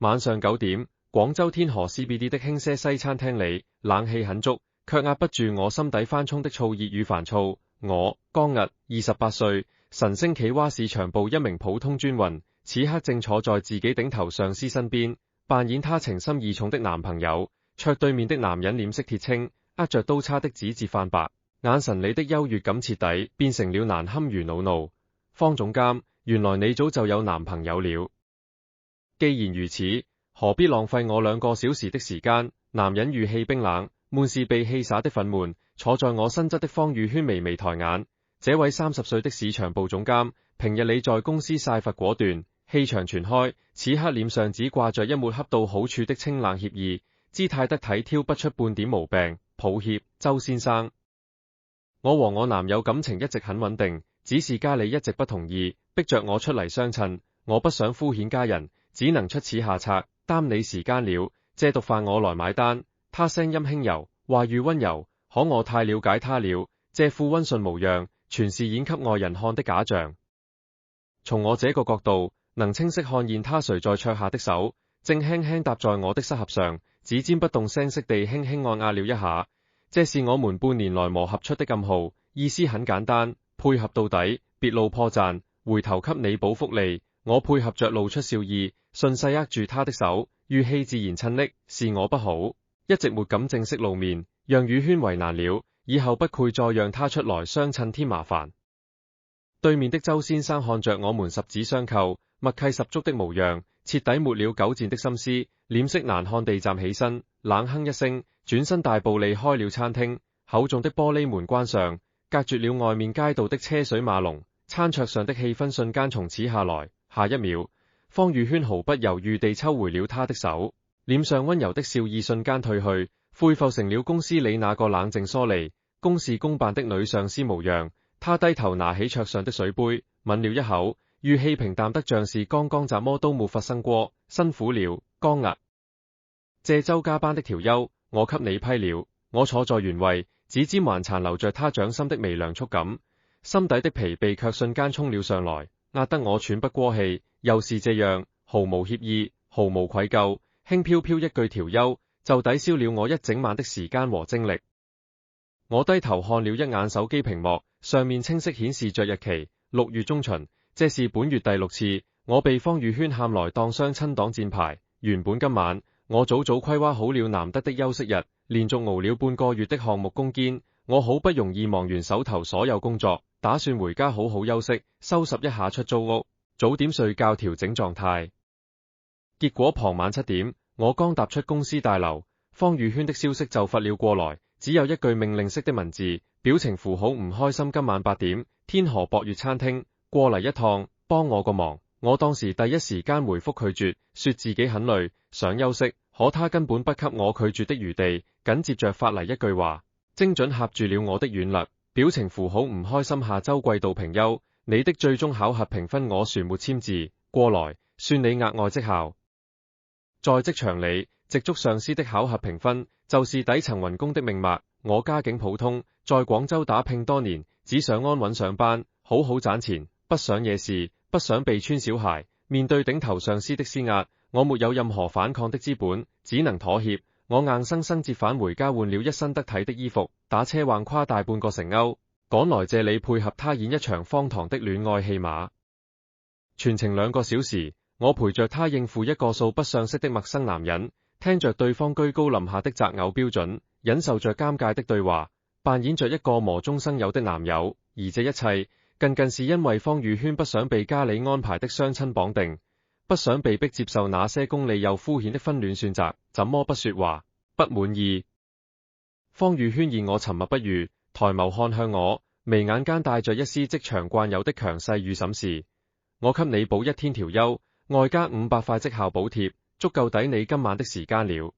晚上9點，廣州天河 CBD 的輕些西餐廳裏，冷氣很足，卻壓不住我心底翻衝的燥熱與煩躁。我，江逸，28歲，神星企劃市場部一名普通專員，此刻正坐在自己頂頭上司身邊，扮演他情深意重的男朋友。桌對面的男人臉色鐵青，握着刀叉的指節泛白，眼神裏的優越感徹底變成了難堪與惱怒。方總監，原來你早就有男朋友了。既然如此，何必浪費我2個小時的時間？男人語氣冰冷，滿是被氣灑的憤懣。坐在我身側的方宇軒微微抬眼，這位30歲的市場部總監，平日你在公司曬罰果斷，氣場全開，此刻臉上只掛着一抹恰到好處的清冷愜意，姿態得體，挑不出半點毛病。抱歉，周先生，我和我男友感情一直很穩定，只是家裏一直不同意，逼着我出嚟相襯。我不想敷衍家人，只能出此下策，耽你時間了。這毒飯我來買單。他聲音輕柔，話語溫柔，可我太了解他了。這副溫順模樣，全是演給外人看的假象。從我這個角度，能清晰看見他垂在桌下的手，正輕輕搭在我的膝頰上，指尖不動聲色地輕輕按壓了一下。這是我們半年來磨合出的暗號，意思很簡單，配合到底，別露破綻，回頭給你補福利。我配合着露出笑意，順勢握住他的手，語氣自然親昵，是我不好，一直沒敢正式露面，讓宇軒為難了，以後不會再讓他出來相襯添麻煩。對面的周先生看着我們十指相扣，默契十足的模樣，徹底沒了糾纏的心思，臉色難看地站起身，冷哼一聲，轉身大步離開了餐廳。厚重的玻璃門關上，隔絕了外面街道的車水馬龍，餐桌上的氣氛瞬間從此下來。下一秒，方宇軒毫不猶豫地抽回了他的手，臉上溫柔的笑意瞬間退去，恢復成了公司裏那個冷靜疏離、公事公辦的女上司模樣。他低頭拿起桌上的水杯，抿了一口，語氣平淡得像是剛剛怎麼都沒發生過。辛苦了，江逸。這周加班的調休，我給你批了。我坐在原位，指尖還殘留着他掌心的微涼觸感，心底的疲憊卻瞬間衝了上來，壓得我喘不過氣。又是這樣，毫無歉意，毫無愧疚，輕飄飄一句調休，就抵消了我一整晚的時間和精力。我低頭看了一眼手機屏幕，上面清晰顯示着日期，6月中旬。這是本月第6次，我被方宇軒喊來當相親擋箭牌。原本今晚我早早規劃好了難得的休息日，連續熬了半個月的項目攻堅，我好不容易忙完手頭所有工作，打算回家好好休息，收拾一下出租屋，早點睡覺調整狀態。結果傍晚7點，我剛踏出公司大樓，方宇軒的消息就發了過來，只有一句命令式的文字，表情符號唔開心。今晚8點，天河博悅餐廳，過嚟一趟，幫我個忙。我當時第一時間回覆拒絕，說自己很累，想休息，可他根本不給我拒絕的餘地，緊接着發嚟一句話，精準合住了我的軟肋。表情符號唔開心，下周季度評優，你的最終考核評分我船沒簽字，過來，算你額外績效。在職場裏，直屬上司的考核評分，就是底層員工的命脈。我家境普通，在廣州打拼多年，只想安穩上班，好好賺錢，不想惹事，不想被穿小鞋。面對頂頭上司的施壓，我沒有任何反抗的資本，只能妥協。我硬生生折返回家，換了一身得體的衣服，打車橫跨大半個城歐，趕來這裏配合他演一場荒唐的戀愛戲碼。全程2個小時，我陪着他應付一個素不相識的陌生男人，聽着對方居高臨下的擇偶標準，忍受着尷尬的對話，扮演着一個無中生有的男友。而這一切，僅僅是因為方宇軒不想被家裏安排的相親綁定，不想被迫接受那些功利又敷衍的婚戀選擇，怎麼不說話？不滿意。方宇軒見我沉默不語，抬眸看向我，眉眼間帶着一絲職場慣有的強勢與審視。我給你補1天調休，外加500塊績效補貼，足夠抵你今晚的時間了。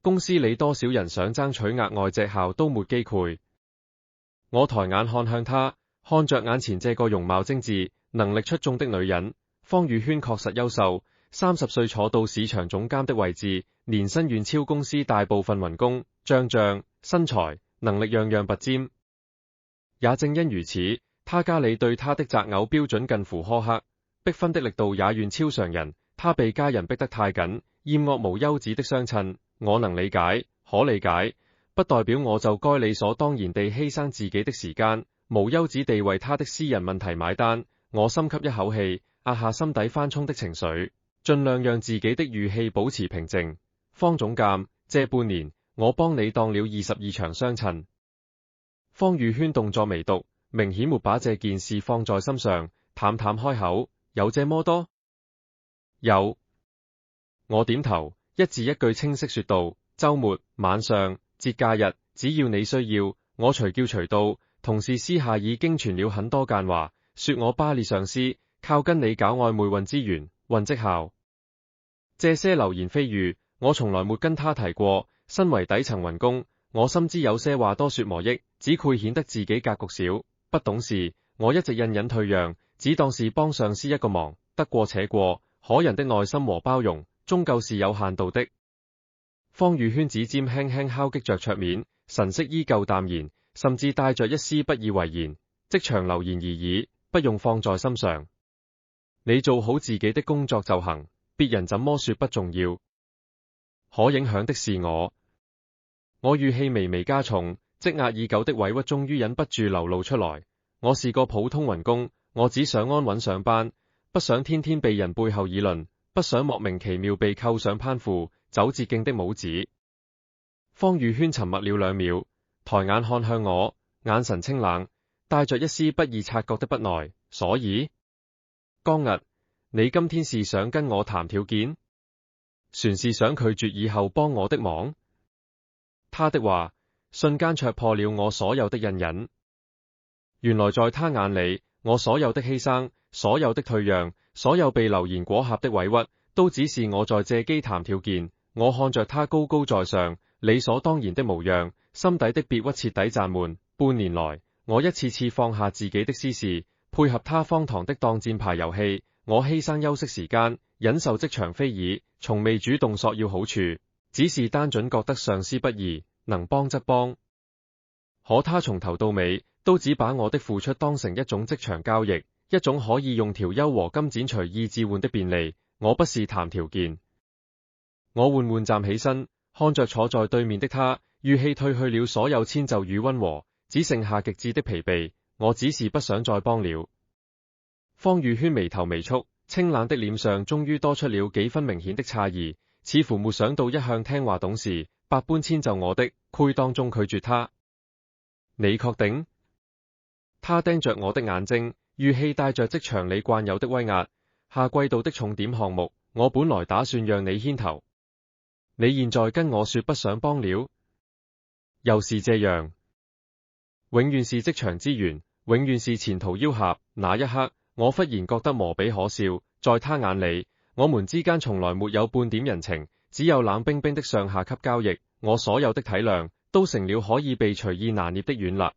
公司裏多少人想爭取額外績效都沒機會。我抬眼看向他，看着眼前這個容貌精緻、能力出眾的女人。方宇軒確實優秀，30歲坐到市場總監的位置，年薪遠超公司大部分員工，長相、身材、能力樣樣拔尖。也正因如此，他家裏對他的擇偶標準近乎苛刻，逼婚的力度也遠超常人。他被家人逼得太緊，厭惡無休止的相襯，我能理解，可理解，不代表我就該理所當然地犧牲自己的時間，無休止地為他的私人問題買單。我深吸一口氣，壓下心底翻衝的情緒，盡量讓自己的語氣保持平靜。方總監，這半年我幫你當了22場相襯。方宇軒動作微篤，明顯沒把這件事放在心上，淡淡開口：有這麼多？有。我點頭，一字一句清晰說道：週末、晚上、節假日，只要你需要，我隨叫隨到。同事私下已經傳了很多間話，說我巴列上司，靠跟你搞曖昧混資源、混績效。這些流言蜚語，我從來沒跟他提過。身為底層員工，我深知有些話多說無益，只會顯得自己格局小，不懂事。我一直隱隱退讓，只當是幫上司一個忙，得過且過。可人的耐心和包容，終究是有限度的。方宇軒指尖輕輕敲擊着桌面，神色依舊淡然，甚至帶着一絲不以為然。職場流言而已，不用放在心上。你做好自己的工作就行，別人怎麼說不重要。可影響的是我。我語氣微微加重，積壓已久的委屈終於忍不住流露出來。我是個普通員工，我只想安穩上班，不想天天被人背後議論，不想莫名其妙被扣上攀附、走捷徑的帽子。方宇軒沉默了2秒，抬眼看向我，眼神清冷，帶着一絲不易察覺的不耐。所以，江屹，你今天是想跟我談條件？船是想拒絕以後幫我的忙？他的話瞬間戳破了我所有的隱忍。原來在他眼裏，我所有的犧牲，所有的退讓，所有被流言裹挾的委屈，都只是我在借機談條件。我看着他高高在上、理所當然的模樣，心底的別屈徹底暫緩。半年來，我一次次放下自己的私事，配合他荒唐的當箭牌遊戲。我犧牲休息時間，忍受職場非議，從未主動索要好處，只是單純覺得上司不易，能幫則幫。可他從頭到尾都只把我的付出當成一種職場交易，一種可以用條優和金剪隨意置換的便利。我不是談條件。我緩緩站起身，看着坐在對面的他，語氣褪去了所有遷就與溫和，只剩下極致的疲憊。我只是不想再幫了。方宇軒眉頭微蹙，清冷的臉上終於多出了幾分明顯的詫異，似乎沒想到一向聽話懂事、百般遷就我的，會當眾拒絕他。你確定？他盯着我的眼睛，語氣帶着職場裏慣有的威壓。下季度的重點項目，我本來打算讓你牽頭，你現在跟我說不想幫了，又是這樣。永遠是職場資源，永遠是前途要挾。那一刻，我忽然覺得無比可笑。在他眼裏，我們之間從來沒有半點人情，只有冷冰冰的上下級交易。我所有的體諒都成了可以被隨意拿捏的軟肋。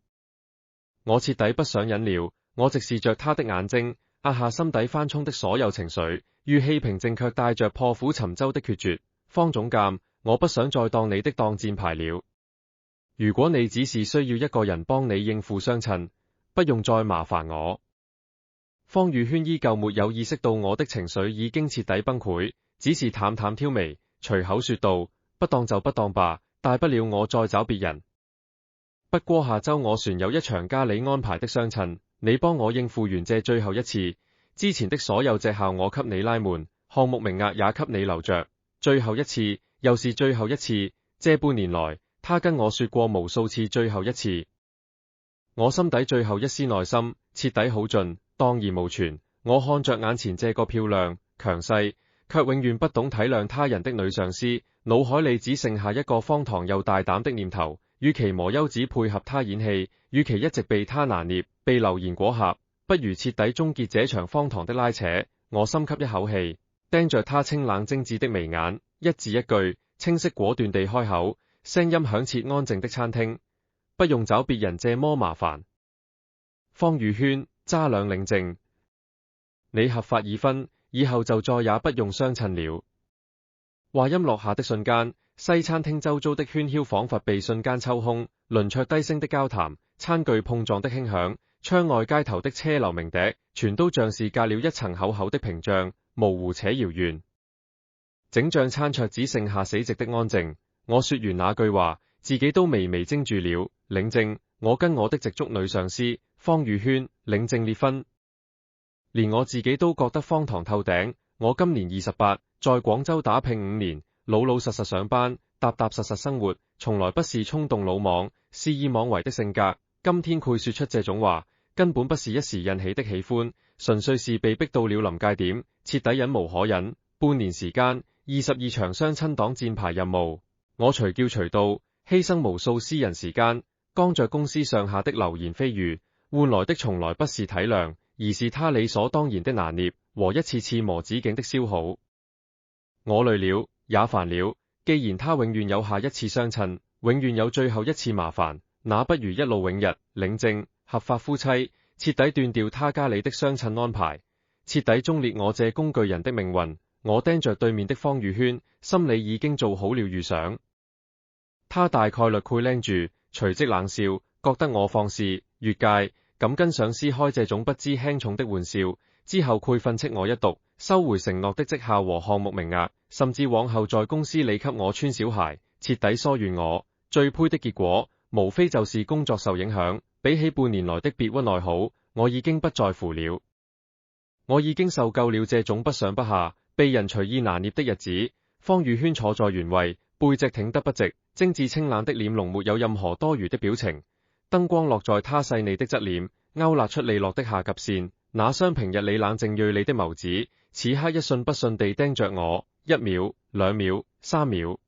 我徹底不想忍了，我直視着他的眼睛，壓下心底翻衝的所有情緒，語氣平靜卻帶着破釜沉舟的決絕。方總監，我不想再當你的擋箭牌了。如果你只是需要一個人幫你應付相襯，不用再麻煩我。方宇軒依舊沒有意識到我的情緒已經徹底崩潰，只是淡淡挑眉，隨口說道：不當就不當吧，大不了我再找別人。不過下周我船有一場家裏安排的相襯，你幫我應付完這最後一次，之前的所有績效我給你拉滿，項目名額也給你留着。最後一次，又是最後一次。這半年來，他跟我說過無數次最後一次。我心底最後一絲內心徹底耗盡，蕩然無存。我看着眼前這個漂亮、強勢，卻永遠不懂體諒他人的女上司，腦海裏只剩下一個荒唐又大膽的念頭：與其無休止配合他演戲，與其一直被他拿捏、被流言裹挾，不如徹底終結這場荒唐的拉扯。我深吸一口氣，盯着他清冷精緻的眉眼，一字一句清晰果斷地開口，聲音響徹安靜的餐廳：不用找別人這麼麻煩。方宇軒揸兩領證，你合法已婚，以後就再也不用相襯了。話音落下的瞬間，西餐廳周遭的喧囂仿佛被瞬間抽空，輪桌低聲的交談，餐具碰撞的輕響，窗外街頭的車流鳴笛，全都像是隔了一層厚厚的屏障，模糊且遙遠。整張餐桌只剩下死寂的安靜。我說完那句話，自己都微微怔住了。領證，我跟我的直屬女上司方宇軒領證列婚，連我自己都覺得荒唐透頂。我今年28，在廣州打拼5年，老老實實上班，踏踏實實生活，從來不是衝動魯莽、肆意妄為的性格。今天佢說出這種話，根本不是一時引起的喜歡，純粹是被逼到了臨界點，徹底忍無可忍。半年時間，22場相親擋箭牌任務，我隨叫隨到，犧牲無數私人時間，剛着公司上下的流言蜚語，換來的從來不是體諒，而是他理所當然的拿捏和一次次無止境的消耗。我累了，也煩了。既然他永遠有下一次相襯，永遠有最後一次麻煩，那不如一勞永逸，領證合法夫妻，徹底斷掉他家裏的相襯安排，徹底終結我這工具人的命運。我盯着對面的方宇軒，心裏已經做好了預想。他大概率會拎住，隨即冷笑，覺得我放肆越界，敢跟上司開這種不知輕重的玩笑。之後佢訓斥我一毒，收回承諾的績效和項目名額，甚至往後在公司裏給我穿小鞋，徹底疏遠我。最呸的結果，無非就是工作受影響。比起半年來的別溫內耗，我已經不在乎了。我已經受夠了這種不上不下，被人隨意拿捏的日子。方宇軒坐在原位，背脊挺得不直，精緻清冷的臉容沒有任何多餘的表情。燈光落在他細膩的側臉，勾勒出利落的下頰線。那雙平日裏冷靜銳利的眸子，此刻一信不信地盯着我，1秒、2秒、3秒，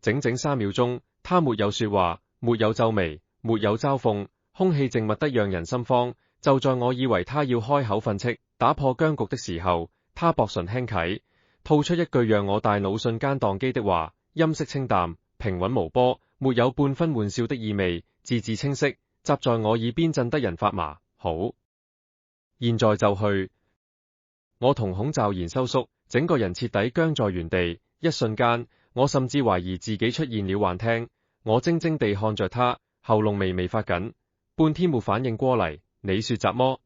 整整3秒鐘。他沒有說話，沒有皺眉，沒有嘲諷，空氣靜默得讓人心慌。就在我以為他要開口訓斥，打破僵局的時候，他薄唇輕啟，吐出一句讓我大腦瞬間宕機的話，音色清淡，平穩無波，沒有半分玩笑的意味，字字清晰，雜在我耳邊震得人發麻。好，現在就去。我瞳孔驟然收縮，整個人徹底僵在原地。一瞬間，我甚至懷疑自己出現了幻聽。我怔怔地看着他，喉嚨微微發緊，半天沒反應過嚟。你說什麼？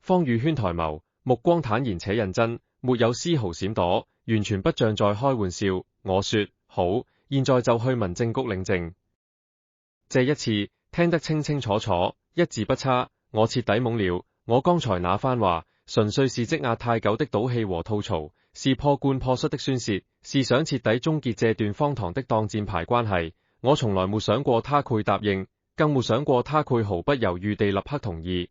方宇軒抬眸，目光坦然且認真，沒有絲毫閃躲，完全不像在開玩笑。我說好，現在就去民政局領證。這一次聽得清清楚楚，一字不差。我徹底懵了。我剛才那番話，純粹是積壓太久的賭氣和吐槽，是破罐破摔的宣洩，是想徹底終結這段荒唐的擋箭牌關係。我從來沒想過他會答應，更沒想過他會毫不猶豫地立刻同意。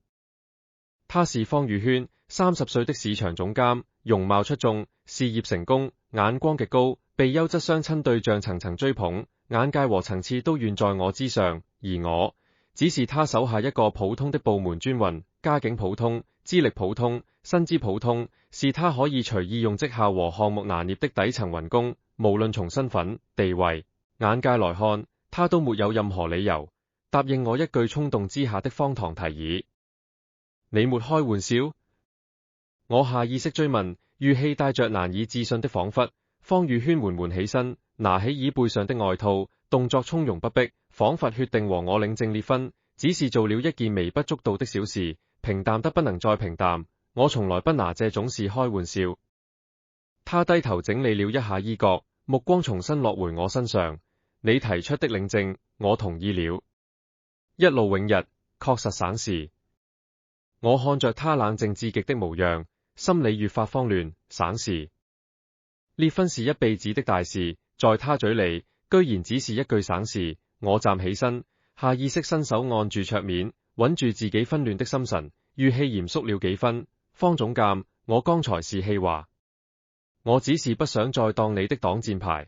他是方宇軒，30歲的市場總監，容貌出眾，事業成功，眼光極高，被優質相親對象層層追捧，眼界和層次都遠在我之上。而我只是他手下一個普通的部門專運，家境普通，資歷普通，薪資普通，是他可以隨意用績效和項目拿捏的底層雲工。無論從身份、地位、眼界來看，他都沒有任何理由答應我一句衝動之下的荒唐提議。你沒開玩笑？我下意識追問，語氣帶着難以置信的恍惚。方宇軒緩緩起身，拿起椅背上的外套，動作從容不迫，仿佛決定和我領證列婚，只是做了一件微不足道的小事，平淡得不能再平淡。我從來不拿這種事開玩笑。他低頭整理了一下衣角，目光重新落回我身上。你提出的領證，我同意了。一勞永逸，確實省事。我看着他冷靜至極的模樣，心裏越發慌亂。省事？列婚是一輩子的大事，在他嘴裏，居然只是一句省事。我站起身，下意識伸手按住桌面，穩住自己紛亂的心神，語氣嚴肅了幾分。方總監，我剛才是氣話，我只是不想再當你的擋箭牌，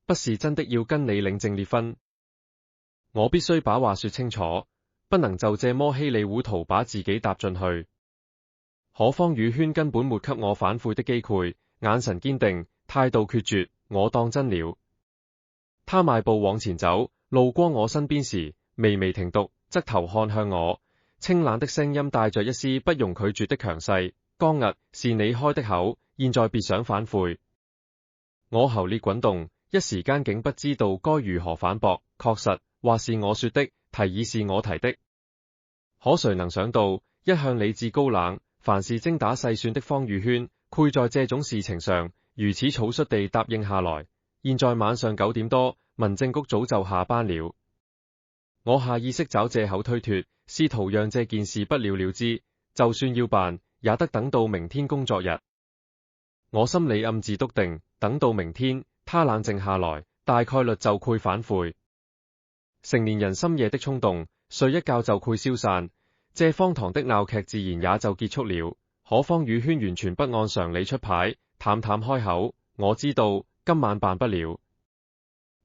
不是真的要跟你領證列婚。我必須把話說清楚，不能就這麼稀里糊塗把自己搭進去。可方宇軒根本沒給我反悔的機會，眼神堅定，態度決絕。我當真了。他邁步往前走，路過我身邊時，微微停頓，側頭看向我，清冷的聲音帶着一絲不容拒絕的強勢。剛毅，是你開的口，現在別想反悔。我喉裂滾動，一時間竟不知道該如何反駁。確實，話是我說的，提議是我提的，可誰能想到，一向理智高冷，凡事精打細算的方宇軒，會在這種事情上如此草率地答應下來。現在晚上9點多，民政局早就下班了。我下意識找借口推脫，試圖讓這件事不了了之，就算要辦，也得等到明天工作日。我心裏暗自篤定，等到明天，他冷靜下來，大概率就會反悔。成年人深夜的衝動，睡一覺就會消散，這荒唐的鬧劇自然也就結束了。可方宇軒完全不按常理出牌，淡淡開口：我知道，今晚辦不了。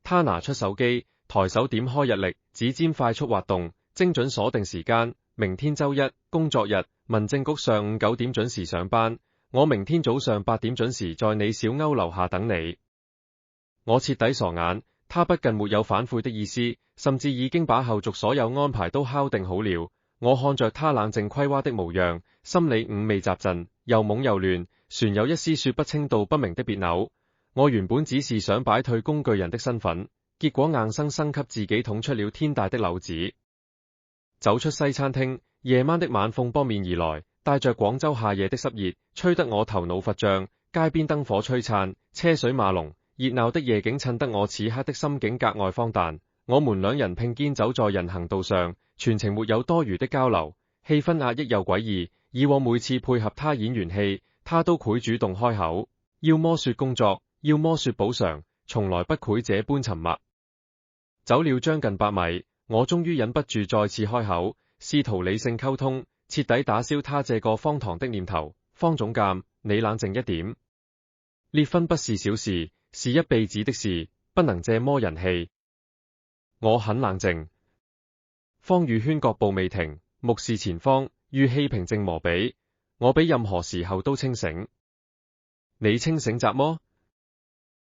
他拿出手機，抬手點開日曆，指尖快速滑動，精準鎖定時間。明天周一，工作日，民政局上午9點準時上班。我明天早上8點準時在你小歐樓下等你。我徹底傻眼，他不僅沒有反悔的意思，甚至已經把後續所有安排都敲定好了。我看着他冷靜規劃的模樣，心裏五味雜陳，又懵又亂，旋有一絲說不清道不明的別扭。我原本只是想擺脫工具人的身份，結果硬生生給自己捅出了天大的簍子。走出西餐廳，夜晚的晚風撲面而來，帶着廣州夏夜的濕熱，吹得我頭腦發脹。街邊燈火璀璨，車水馬龍，熱鬧的夜景襯得我此刻的心境格外荒誕。我們兩人並肩走在人行道上，全程沒有多餘的交流，氣氛壓抑又詭異。以往每次配合他演完戲，他都會主動開口，要麼說工作，要麼說補償，從來不會這般沉默。走了將近100米，我終於忍不住再次開口，試圖理性溝通，徹底打消他這個荒唐的念頭。方總監，你冷靜一點。離婚不是小事，是一輩子的事，不能這麼人氣。我很冷靜。方宇軒腳步未停，目視前方，語氣平靜無比。我比任何時候都清醒。你清醒什麼？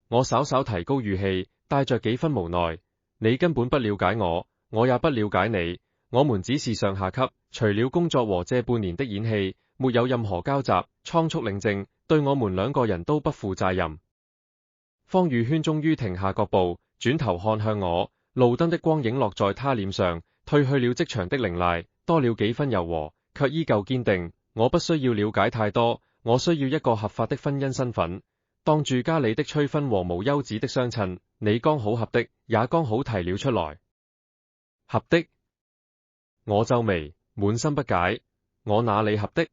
我稍稍提高語氣，帶着幾分無奈。你根本不了解我，我也不了解你。我們只是上下級，除了工作和這半年的演戲，沒有任何交集。倉促領證，對我們兩個人都不負責任。方宇軒終於停下腳步，轉頭看向我，路燈的光影落在他臉上，褪去了職場的凌厲，多了幾分柔和，卻依舊堅定。我不需要了解太多，我需要一個合法的婚姻身份。當住家裏的催婚和無休止的相襯，你剛好合的，也剛好提了出來。合的？我皺眉，滿心不解。我哪裏合的？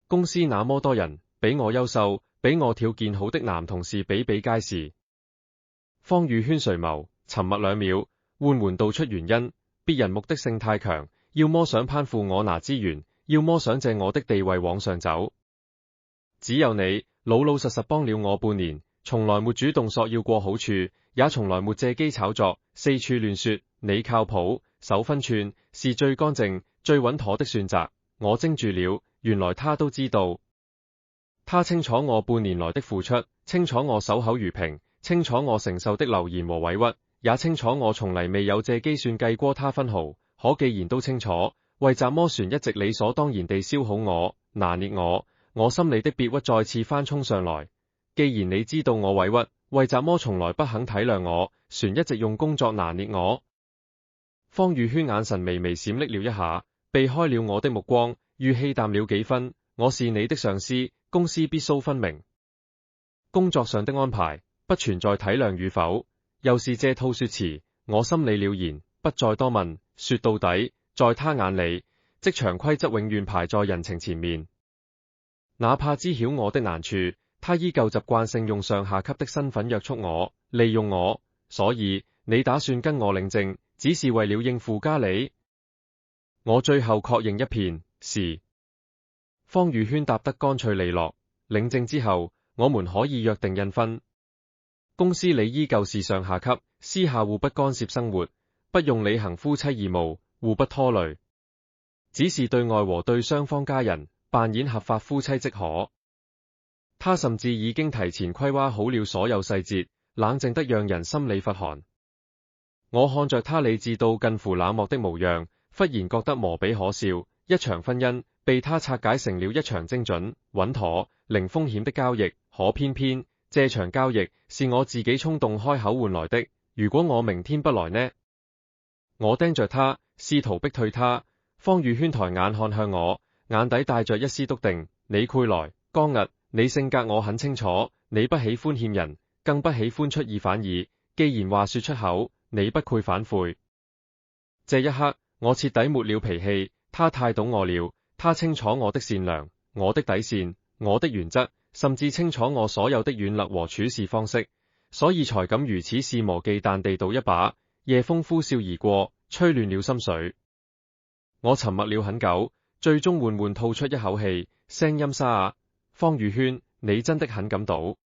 公司那麼多人，比我優秀，比我條件好的男同事比比皆是。方宇軒垂眸，沉默2秒，緩緩道出原因。別人目的性太強，要麼想攀附我拿資源，要麼想借我的地位往上走。只有你老老實實幫了我半年，從來沒主動索要過好處，也從來沒借機炒作，四處亂說你靠譜，守分寸，是最乾淨最穩妥的選擇。我怔住了，原來他都知道。他清楚我半年來的付出，清楚我守口如瓶，清楚我承受的流言和委屈，也清楚我從來未有借機算計過他分毫。可既然都清楚，為什麼船一直理所當然地消耗我，拿捏我心裏的別屈再次翻衝上來。既然你知道我委屈，為什麼從來不肯體諒我？船一直用工作拿捏我。方宇軒眼神微微閃爍了一下，避開了我的目光，語氣淡了幾分。我是你的上司，公司必須分明。工作上的安排不存在體諒與否，又是這套說辭。我心裏了然，不再多問。說到底，在他眼裏，職場規則永遠排在人情前面。哪怕知曉我的難處，他依舊習慣性用上下級的身份約束我，利用我。所以，你打算跟我領證，只是為了應付家裏？我最後確認一遍，是。方宇軒答得乾脆利落。領證之後，我們可以約定印婚。公司裏依舊是上下級，私下互不干涉生活，不用履行夫妻義務，互不拖累，只是對外和對雙方家人扮演合法夫妻即可。他甚至已經提前規劃好了所有細節，冷靜得讓人心裏發寒。我看着他理智到近乎冷漠的模樣，忽然覺得無比可笑。一場婚姻被他拆解成了一場精準、穩妥、零風險的交易，可偏偏這場交易是我自己衝動開口換來的。如果我明天不來呢？我盯着他，試圖逼退他。方宇軒抬眼看向我，眼底帶着一絲篤定。你會來，江逸，你性格我很清楚，你不喜歡欠人，更不喜歡出爾反爾。既然話說出口，你不愧反悔。這一刻，我徹底沒了脾氣。他太懂我了，他清楚我的善良，我的底線，我的原則，甚至清楚我所有的軟肋和處事方式，所以才敢如此肆無忌憚地賭一把。夜風呼嘯而過，吹亂了心水。我沉默了很久，最終緩緩吐出一口氣，聲音沙啞：方宇軒，你真的很敢賭。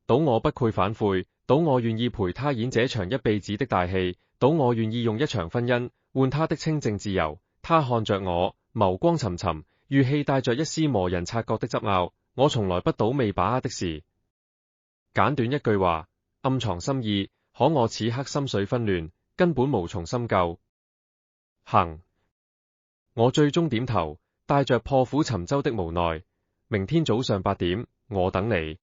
賭我不愧反悔，賭我願意陪他演這場一輩子的大戲，賭我願意用一場婚姻換他的清靜自由。他看着我，眸光沉沉，語氣帶着一絲磨人察覺的執拗。我從來不賭未把握的事。簡短一句話，暗藏心意，可我此刻心水紛亂，根本無從深究。行。我最終點頭，帶着破釜沉舟的無奈。明天早上8點，我等你。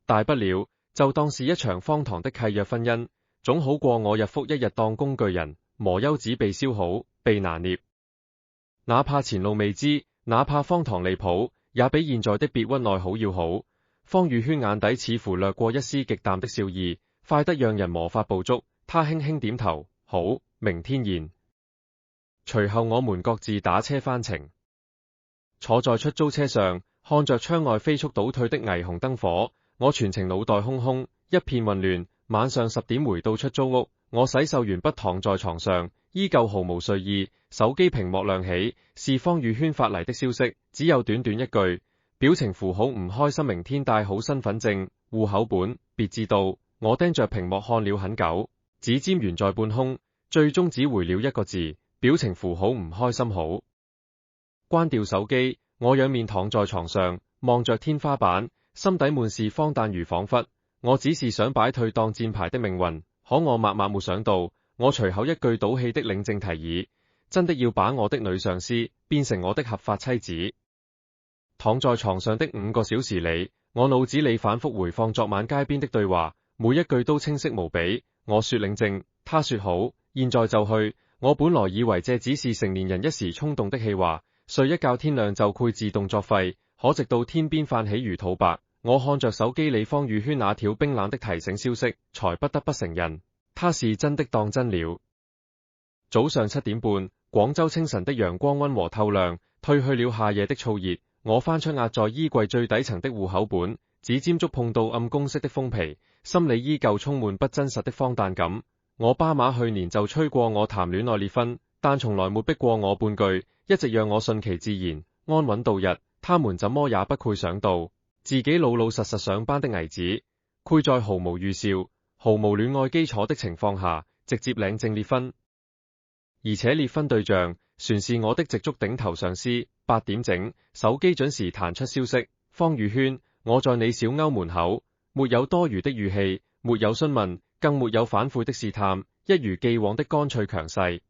大不了就當是一場荒唐的契約婚姻，總好過我日復一日當工具人，磨優子被消耗，被拿捏。哪怕前路未知，哪怕荒唐離譜，也比現在的別屈內好要好。方宇軒眼底似乎掠過一絲極淡的笑意，快得讓人無法捕捉。他輕輕點頭，好，明天見。隨後我們各自打車返程。坐在出租車上，看着窗外飛速倒退的霓虹燈火，我全程腦袋空空，一片混亂。晚上10點回到出租屋，我洗漱完畢躺在床上，依舊毫無睡意。手機屏幕亮起，是方宇軒發嚟的消息，只有短短一句，表情符號唔開心，明天帶好身份證、戶口本，別知道。我盯着屏幕看了很久，指尖懸在半空，最終只回了一個字，表情符號唔開心好。關掉手機，我仰面躺在床上，望着天花板，心底滿是荒誕如恍惚。我只是想擺退當箭牌的命運，可我萬萬沒想到，我隨口一句賭氣的領證提議，真的要把我的女上司變成我的合法妻子。躺在床上的5個小時裡，我腦子裡反覆回放昨晚街邊的對話，每一句都清晰無比。我說領證，他說好，現在就去。我本來以為這只是成年人一時衝動的氣話，睡一覺天亮就會自動作廢，可直到天邊泛起魚肚白，我看着手機裡方宇軒那條冰冷的提醒消息，才不得不承認，他是真的當真了。早上7點半，廣州清晨的陽光溫和透亮，褪去了夏夜的燥熱。我翻出壓在衣櫃最底層的戶口本，指尖觸碰到暗公式的封皮，心裡依舊充滿不真實的荒誕感。我爸媽去年就催過我談戀愛結婚，但從來沒逼過我半句，一直讓我順其自然，安穩度日。他們怎麼也不會想到，自己老老實實上班的兒子，會在毫無預兆、毫無戀愛基礎的情況下，直接領證結婚。而且結婚對象全是我的直屬頂頭上司。8點整，手機準時彈出消息：方宇軒，我在你小歐門口。沒有多餘的語氣，沒有詢問，更沒有反悔的試探，一如既往的乾脆強勢。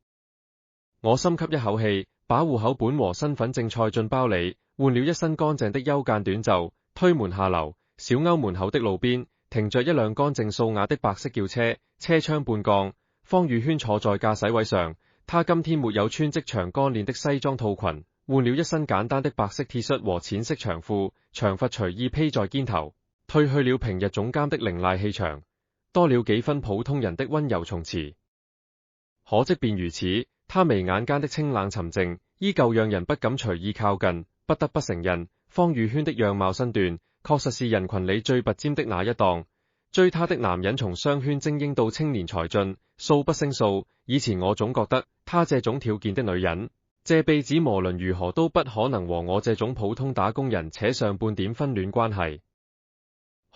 我深吸一口氣，把戶口本和身份證塞進包裡，換了一身乾淨的休間短袖，推門下樓。小歐門口的路邊停着一輛乾淨素雅的白色轎車，車窗半降，方宇軒坐在駕駛位上。他今天沒有穿職場乾練的西裝套裙，換了一身簡單的白色 T 恤和淺色長褲，長髮隨意披在肩頭，褪去了平日總監的凌厲氣場，多了幾分普通人的溫柔從詞。可即便如此，他眉眼間的清冷沉靜，依舊讓人不敢隨意靠近。不得不承認，方宇軒的樣貌身段，確實是人群裡最拔尖的那一檔。追他的男人從商圈精英到青年才俊，數不勝數。以前我總覺得，他這種條件的女人，這輩子無論如何都不可能和我這種普通打工人扯上半點婚戀關係。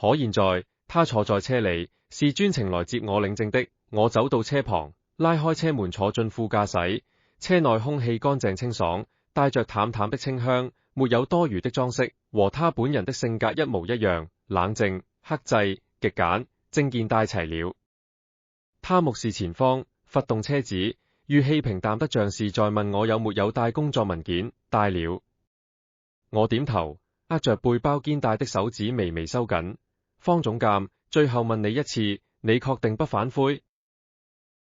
可現在，他坐在車裡，是專程來接我領證的。我走到車旁，拉開車門坐進副駕駛，車內空氣乾淨清爽，帶着淡淡的清香，沒有多餘的裝飾，和他本人的性格一模一樣，冷靜、克制、極簡，證件帶齊了。他目視前方，發動車子，語氣平淡得像是在問我有沒有帶工作文件。帶了。我點頭，握着背包肩帶的手指微微收緊。方總監，最後問你一次，你確定不反悔？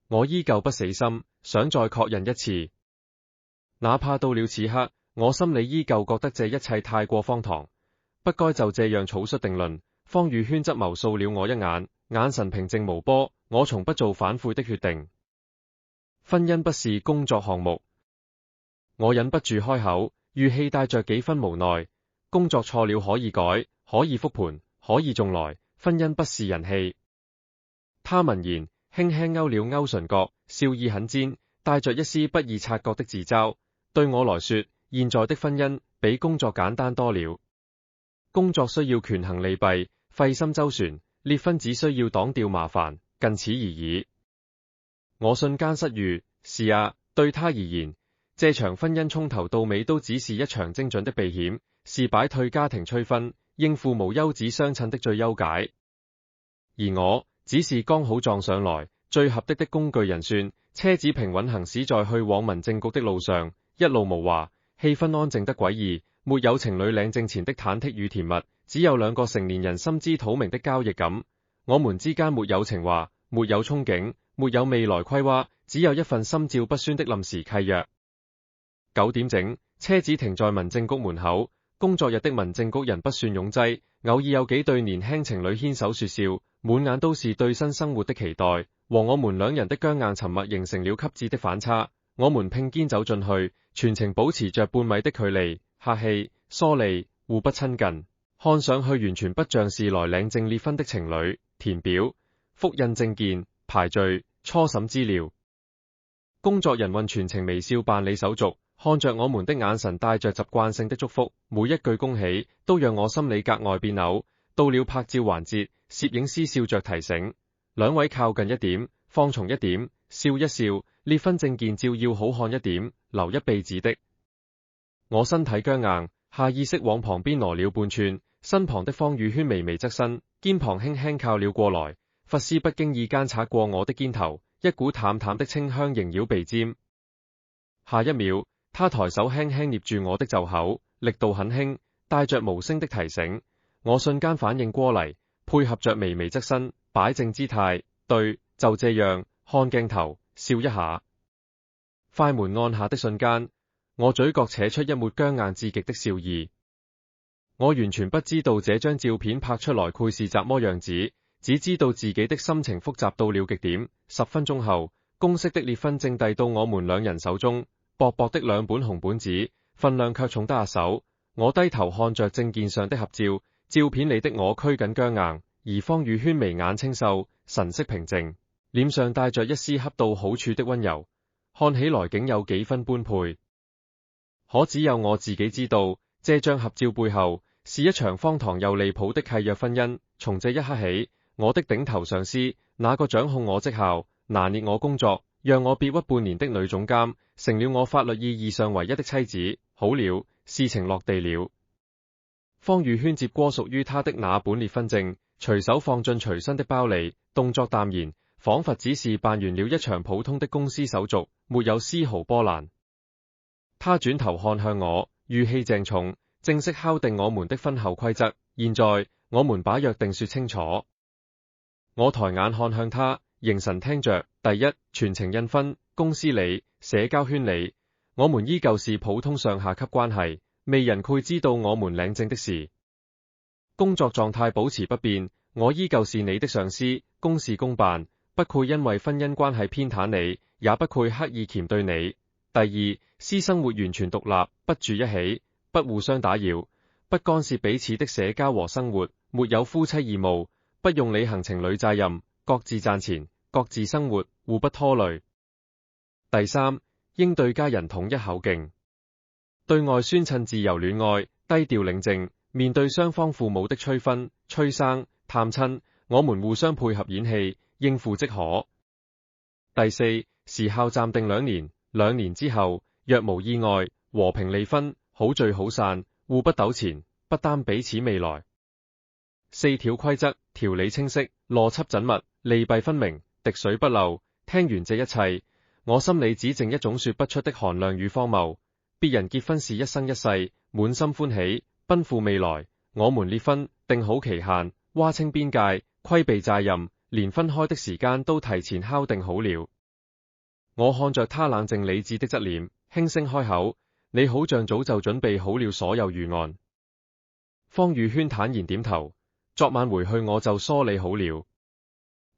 我依舊不死心，想再確認一次。哪怕到了此刻，我心裡依舊覺得這一切太過荒唐。不該就這樣草率定論。方宇軒則眸掃了我一眼，眼神平靜無波。我從不做反悔的決定。婚姻不是工作項目。我忍不住開口，語氣帶着幾分無奈。工作錯了可以改，可以復盤，可以重來。婚姻不是人氣。他聞言，輕輕勾了勾唇角，笑意很尖，帶着一絲不易察覺的自嘲。對我來說，現在的婚姻比工作簡單多了。工作需要權衡利弊，費心周旋，結婚只需要擋掉麻煩，僅此而已。我瞬間失語。是啊，對他而言，這場婚姻從頭到尾都只是一場精準的避險，是擺退家庭催婚，應付無休止相親的最優解。而我只是剛好撞上來最合適的工具人算。車子平穩行駛在去往民政局的路上，一路無話，氣氛安靜得詭異，沒有情侶領證前的忐忑與甜蜜，只有兩個成年人心知肚明的交易感。我們之間沒有情話，沒有憧憬，沒有未來規劃，只有一份心照不宣的臨時契約。9點整，車子停在民政局門口。工作日的民政局人不算擁擠，偶爾有幾對年輕情侶牽手說笑，滿眼都是對新生活的期待，和我們兩人的僵硬沉默形成了極致的反差。我們並肩走進去，全程保持着半米的距離，客氣、疏離、互不親近，看上去完全不像是來領證結婚的情侶。填表、複印證件、排序、初審資料。工作人員全程微笑辦理手續，看着我們的眼神帶着習慣性的祝福，每一句恭喜都讓我心裏格外別扭。到了拍照環節，攝影師笑着提醒兩位靠近一點，放鬆一點，笑一笑，結婚證件照要好看一點，留一臂指的。我身體僵硬，下意識往旁邊挪了半寸，身旁的方宇軒微微側身，肩膀輕輕靠了過來，髮絲不經意間擦過我的肩頭，一股淡淡的清香縈繞鼻尖。下一秒，他抬手輕輕捏住我的袖口，力度很輕，帶着無聲的提醒。我瞬間反應過嚟，配合着微微側身，擺正姿態，對，就這樣，看鏡頭，笑一下。快門按下的瞬間，我嘴角扯出一抹僵硬至極的笑意。我完全不知道這張照片拍出來會是怎麼樣子，只知道自己的心情複雜到了極點。10分鐘後，公式的結婚證遞到我們兩人手中，薄薄的兩本紅本子，分量卻重得下手。我低頭看着證件上的合照，照片裏的我拘謹僵硬，而方宇軒眉眼清秀，神色平靜，臉上帶着一絲恰到好處的溫柔，看起來竟有幾分般配。可只有我自己知道，這張合照背後是一場荒唐又離譜的契約婚姻。從這一刻起，我的頂頭上司，那個掌控我績效、拿捏我工作、讓我別屈半年的女總監，成了我法律意義上唯一的妻子。好了，事情落地了。方宇軒接過屬於他的那本結婚證，隨手放進隨身的包裏，動作淡然，仿佛只是辦完了一場普通的公司手續，沒有絲毫波瀾。他轉頭看向我，語氣鄭重，正式敲定我們的婚後規則。現在，我們把約定說清楚。我抬眼看向他，凝神聽着。第一，全程印婚，公司裏、社交圈裏，我們依舊是普通上下級關係，未人會知道我們領證的事。工作狀態保持不變，我依舊是你的上司，公事公辦，不會因為婚姻關係偏袒你，也不會刻意鉗對你。第二，私生活完全獨立，不住一起，不互相打擾，不干涉彼此的社交和生活，沒有夫妻義務，不用履行情侶責任，各自賺錢，各自生活，互不拖累。第三，應對家人統一口徑，對外宣稱自由戀愛，低調領證，面對雙方父母的催婚、催生、探親，我們互相配合演戲，應付即可。第四，時效暫定2年，2年之後，若無意外，和平離婚，好聚好散，互不糾纏，不擔彼此未來。4條規則，條理清晰，邏輯縝密，利弊分明，滴水不漏。聽完這一切，我心裡只剩一種說不出的寒涼與荒謬。別人結婚是一生一世，滿心歡喜，奔赴未來。我們結婚，定好期限，劃清邊界，規避責任，連分開的時間都提前敲定好了。我看着他冷靜理智的側臉，輕聲開口：你好像早就準備好了所有預案。方宇軒坦然點頭。昨晚回去我就梳理好了。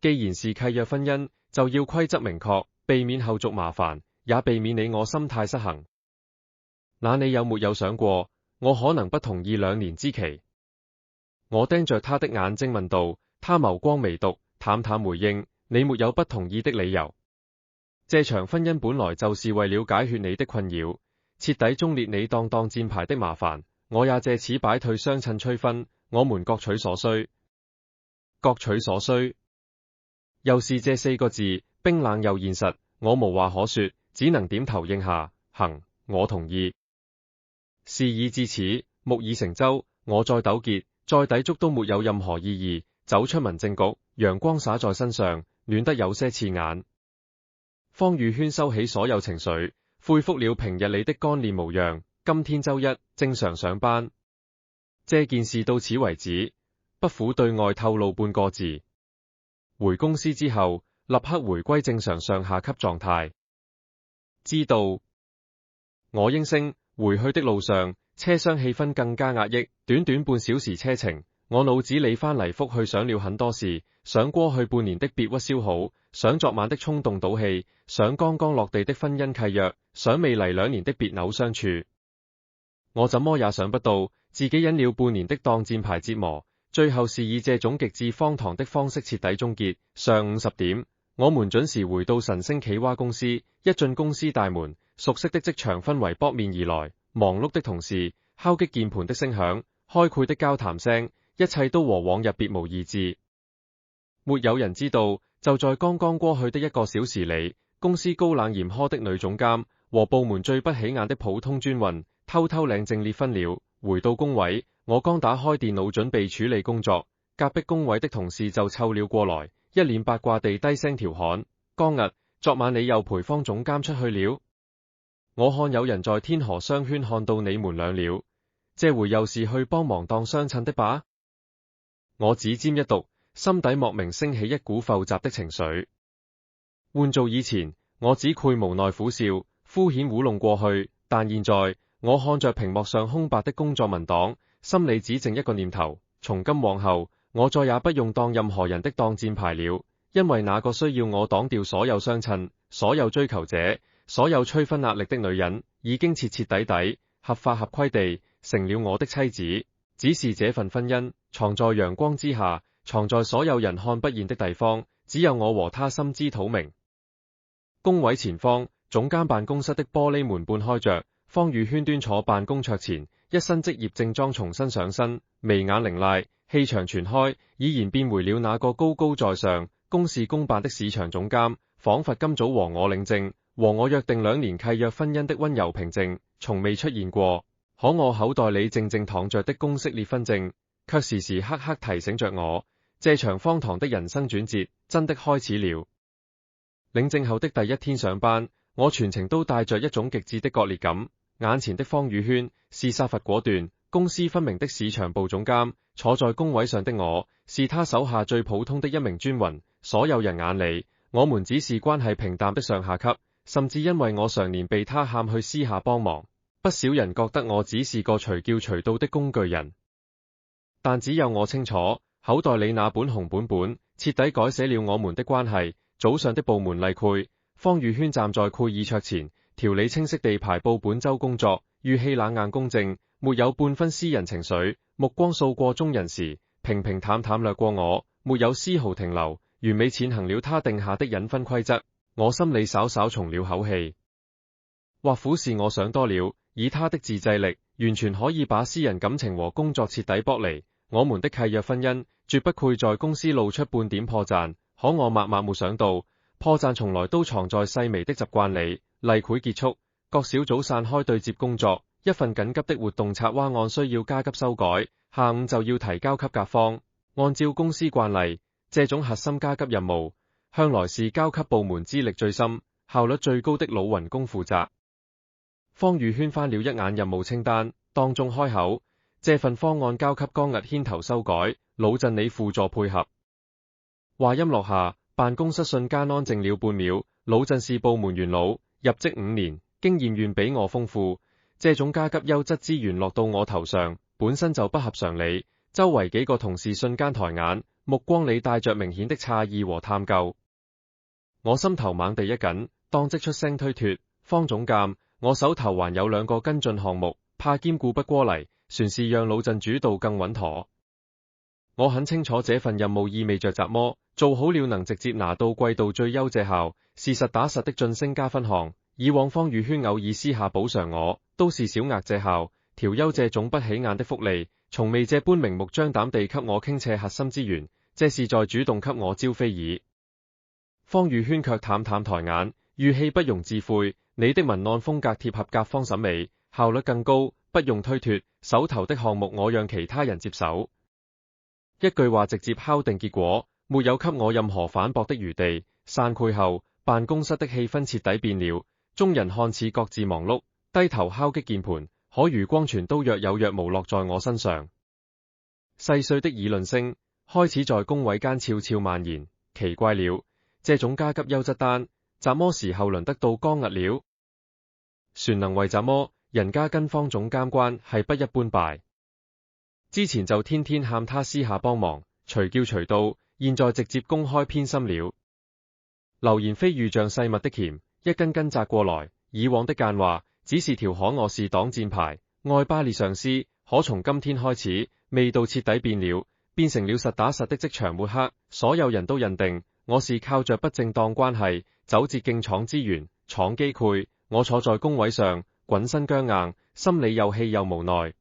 既然是契約婚姻，就要規則明確，避免後續麻煩，也避免你我心態失衡。那你有沒有想過，我可能不同意2年之期？我盯着他的眼睛問道，他眸光微獨，淡淡回應，你沒有不同意的理由。這場婚姻本來就是為了解決你的困擾，徹底終列你當箭牌的麻煩，我也借此擺退相襯催婚，我們各取所需。各取所需，又是這4個字，冰冷又現實，我無話可說，只能點頭應下，行，我同意。事已至此，木已成舟，我再糾結，再抵觸都沒有任何意義。走出民政局，陽光灑在身上，暖得有些刺眼。方宇軒收起所有情緒，恢復了平日你的幹練模樣。今天周一，正常上班。這件事到此為止，不苦對外透露半個字。回公司之後，立刻回歸正常上下級狀態。知道。我應聲。回去的路上，車廂氣氛更加壓抑。短短半小時車程，我腦子裏翻嚟覆去想了很多事，想過去半年的別屈消耗，想昨晚的衝動賭氣，想剛剛落地的婚姻契約，想未來2年的別扭相處。我怎麼也想不到，自己忍了半年的當箭牌折磨，最後是以這種極致荒唐的方式徹底終結。上午10點，我們準時回到神星企蛙公司，一進公司大門，熟悉的職場氛圍撲面而來，忙碌的同事，敲擊鍵盤的聲響，開會的交談聲，一切都和往日別無二致。沒有人知道，就在剛剛過去的1個小時裏，公司高冷嚴苛的女總監和部門最不起眼的普通專運偷偷領證裂婚了。回到工位，我剛打開電腦準備處理工作，隔壁工位的同事就湊了過來，一臉八卦地低聲調侃：江逸，昨晚你又陪方總監出去了？我看有人在天河商圈看到你們倆了，這回又是去幫忙當相襯的吧？我指尖一讀，心底莫名升起一股複雜的情緒。換做以前，我只會無奈苦笑，敷衍糊弄過去，但現在，我看着屏幕上空白的工作文檔，心裏只剩一個念頭：從今往後，我再也不用當任何人的當箭牌了，因為那個需要我擋掉所有相襯、所有追求者、所有催婚壓力的女人，已經徹徹底底、合法合規地成了我的妻子。只是這份婚姻藏在陽光之下，藏在所有人看不見的地方，只有我和他心知肚明。工位前方，總監辦公室的玻璃門半開着，方宇軒端坐辦公桌前，一身職業正裝重新上身，眉眼凌厲，氣場全開，已然變回了那個高高在上、公事公辦的市場總監，仿佛今早和我領證、和我約定2年契約婚姻的溫柔平靜，從未出現過。可我口袋裏靜靜躺着的公式裂婚證，卻時時刻刻提醒着我，這場荒唐的人生轉折真的開始了。領證後的第一天上班，我全程都帶着一種極致的割裂感。眼前的方宇軒是殺伐果斷、公私分明的市場部總監，坐在工位上的我是他手下最普通的一名專員。所有人眼裏，我們只是關係平淡的上下級，甚至因為我常年被他喊去私下幫忙，不少人覺得我只是個隨叫隨到的工具人。但只有我清楚，口袋裏那本紅本本徹底改寫了我們的關係。早上的部門例會，方宇軒站在會議桌前，條理清晰地排布本周工作，語氣冷硬公正，沒有半分私人情緒，目光掃過眾人時，平平淡淡掠過我，沒有絲毫停留，完美踐行了他定下的隱婚規則。我心裏稍稍鬆了口氣。或苦是我想多了，以他的自制力，完全可以把私人感情和工作徹底剝離。我們的契約婚姻絕不配在公司露出半點破綻。可我默默沒想到，破綻從來都藏在細微的習慣裏。例會結束，各小組散開對接工作，一份緊急的活動策劃案需要加急修改，下午就要提交給甲方。按照公司慣例，這種核心加急任務向來是交給部門資歷最深、效率最高的老雲工負責。方宇軒翻了一眼任務清單，當眾開口：這份方案交給江逸牽頭修改，老陣你輔助配合。話音落下，辦公室瞬間安靜了半秒。老陣是部門元老，入職5年，經驗遠比我豐富。這種加急優質資源落到我頭上，本身就不合常理。周圍幾個同事瞬間抬眼，目光裏帶着明顯的詫異和探究。我心頭猛地一緊，當即出聲推脫：方總監，我手頭還有2個跟進項目，怕兼顧不過嚟，船事讓老陣主導更穩妥。我很清楚這份任務意味着雜麼，做好了能直接拿到季度最優績效，是實打實的晉升加分項。以往方宇軒偶爾私下補償我，都是小額績效，調優這種不起眼的福利，從未這般明目張膽地給我傾斜核心資源，這是在主動給我招非議。方宇軒卻淡淡抬眼，語氣不容置喙：你的文案風格貼合甲方審美，效率更高，不用推脫，手頭的項目我讓其他人接手。一句話直接敲定結果，沒有給我任何反駁的餘地。散會後，辦公室的氣氛徹底變了，眾人看似各自忙碌，低頭敲擊鍵盤，可餘光全都若有若無落在我身上。細碎的議論聲開始在工位間悄悄蔓延。奇怪了，這種加急優質單，怎麼時候輪得到江屹了？船能為怎麼，人家跟方總監關係不一般敗。之前就天天喊他私下幫忙，隨叫隨到，現在直接公開偏心了。流言蜚語像細密的鉗，一根根扎過來。以往的間話只是調侃我是擋箭牌、愛巴列上司，可從今天開始，味道徹底變了，變成了實打實的職場抹黑。所有人都認定我是靠着不正當關係走捷徑闖資源、闖機會。我坐在工位上，滾身僵硬，心裏又氣又無奈。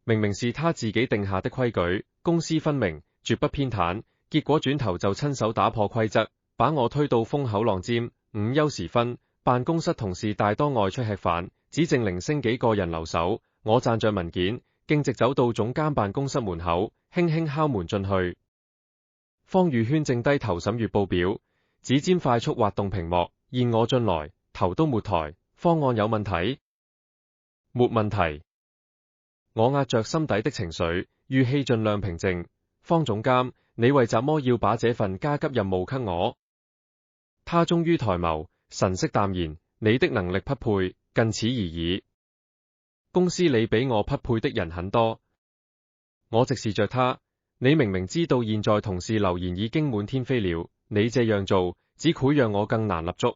明明是他自己定下的規矩，公私分明，絕不偏袒，結果轉頭就親手打破規則，把我推到風口浪尖。午休時分，辦公室同事大多外出吃飯，只剩零星幾個人留守。我攢着文件，徑直走到總監辦公室門口，輕輕敲門進去。方宇軒正低頭審閱報表，指尖快速滑動屏幕，見我進來，頭都沒抬。方案有問題？沒問題。我壓着心底的情緒，語氣盡量平靜。方總監，你為怎麼要把這份加急任務給我？他終於抬眸，神色淡然：你的能力匹配，僅此而已。公司裏比我匹配的人很多。我直視着他：你明明知道現在同事留言已經滿天飛了，你這樣做只會讓我更難立足。